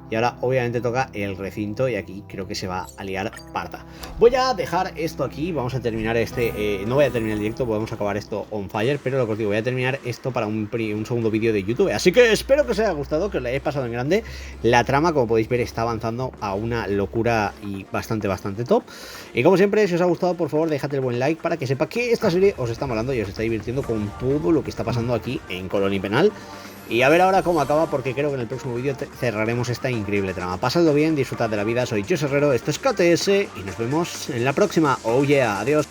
Y ahora obviamente toca el recinto y aquí creo que se va a liar parda. Voy a dejar esto aquí, vamos a terminar no voy a terminar el directo, podemos acabar esto on fire, pero lo que os digo, voy a terminar esto para un segundo vídeo de YouTube. Así que espero que os haya gustado, que os lo hayáis pasado en grande. La trama, como podéis ver, está avanzando a una locura y bastante top. Y como siempre, si os ha gustado, por favor, dejad el buen like para que sepa que esta serie os está molando y os está divirtiendo con todo lo que está pasando aquí en Colonipenal. Y a ver ahora cómo acaba, porque creo que en el próximo vídeo cerraremos esta increíble trama. Pasadlo bien, disfrutad de la vida, soy Josh, esto es KTS y nos vemos en la próxima. Oh yeah, adiós.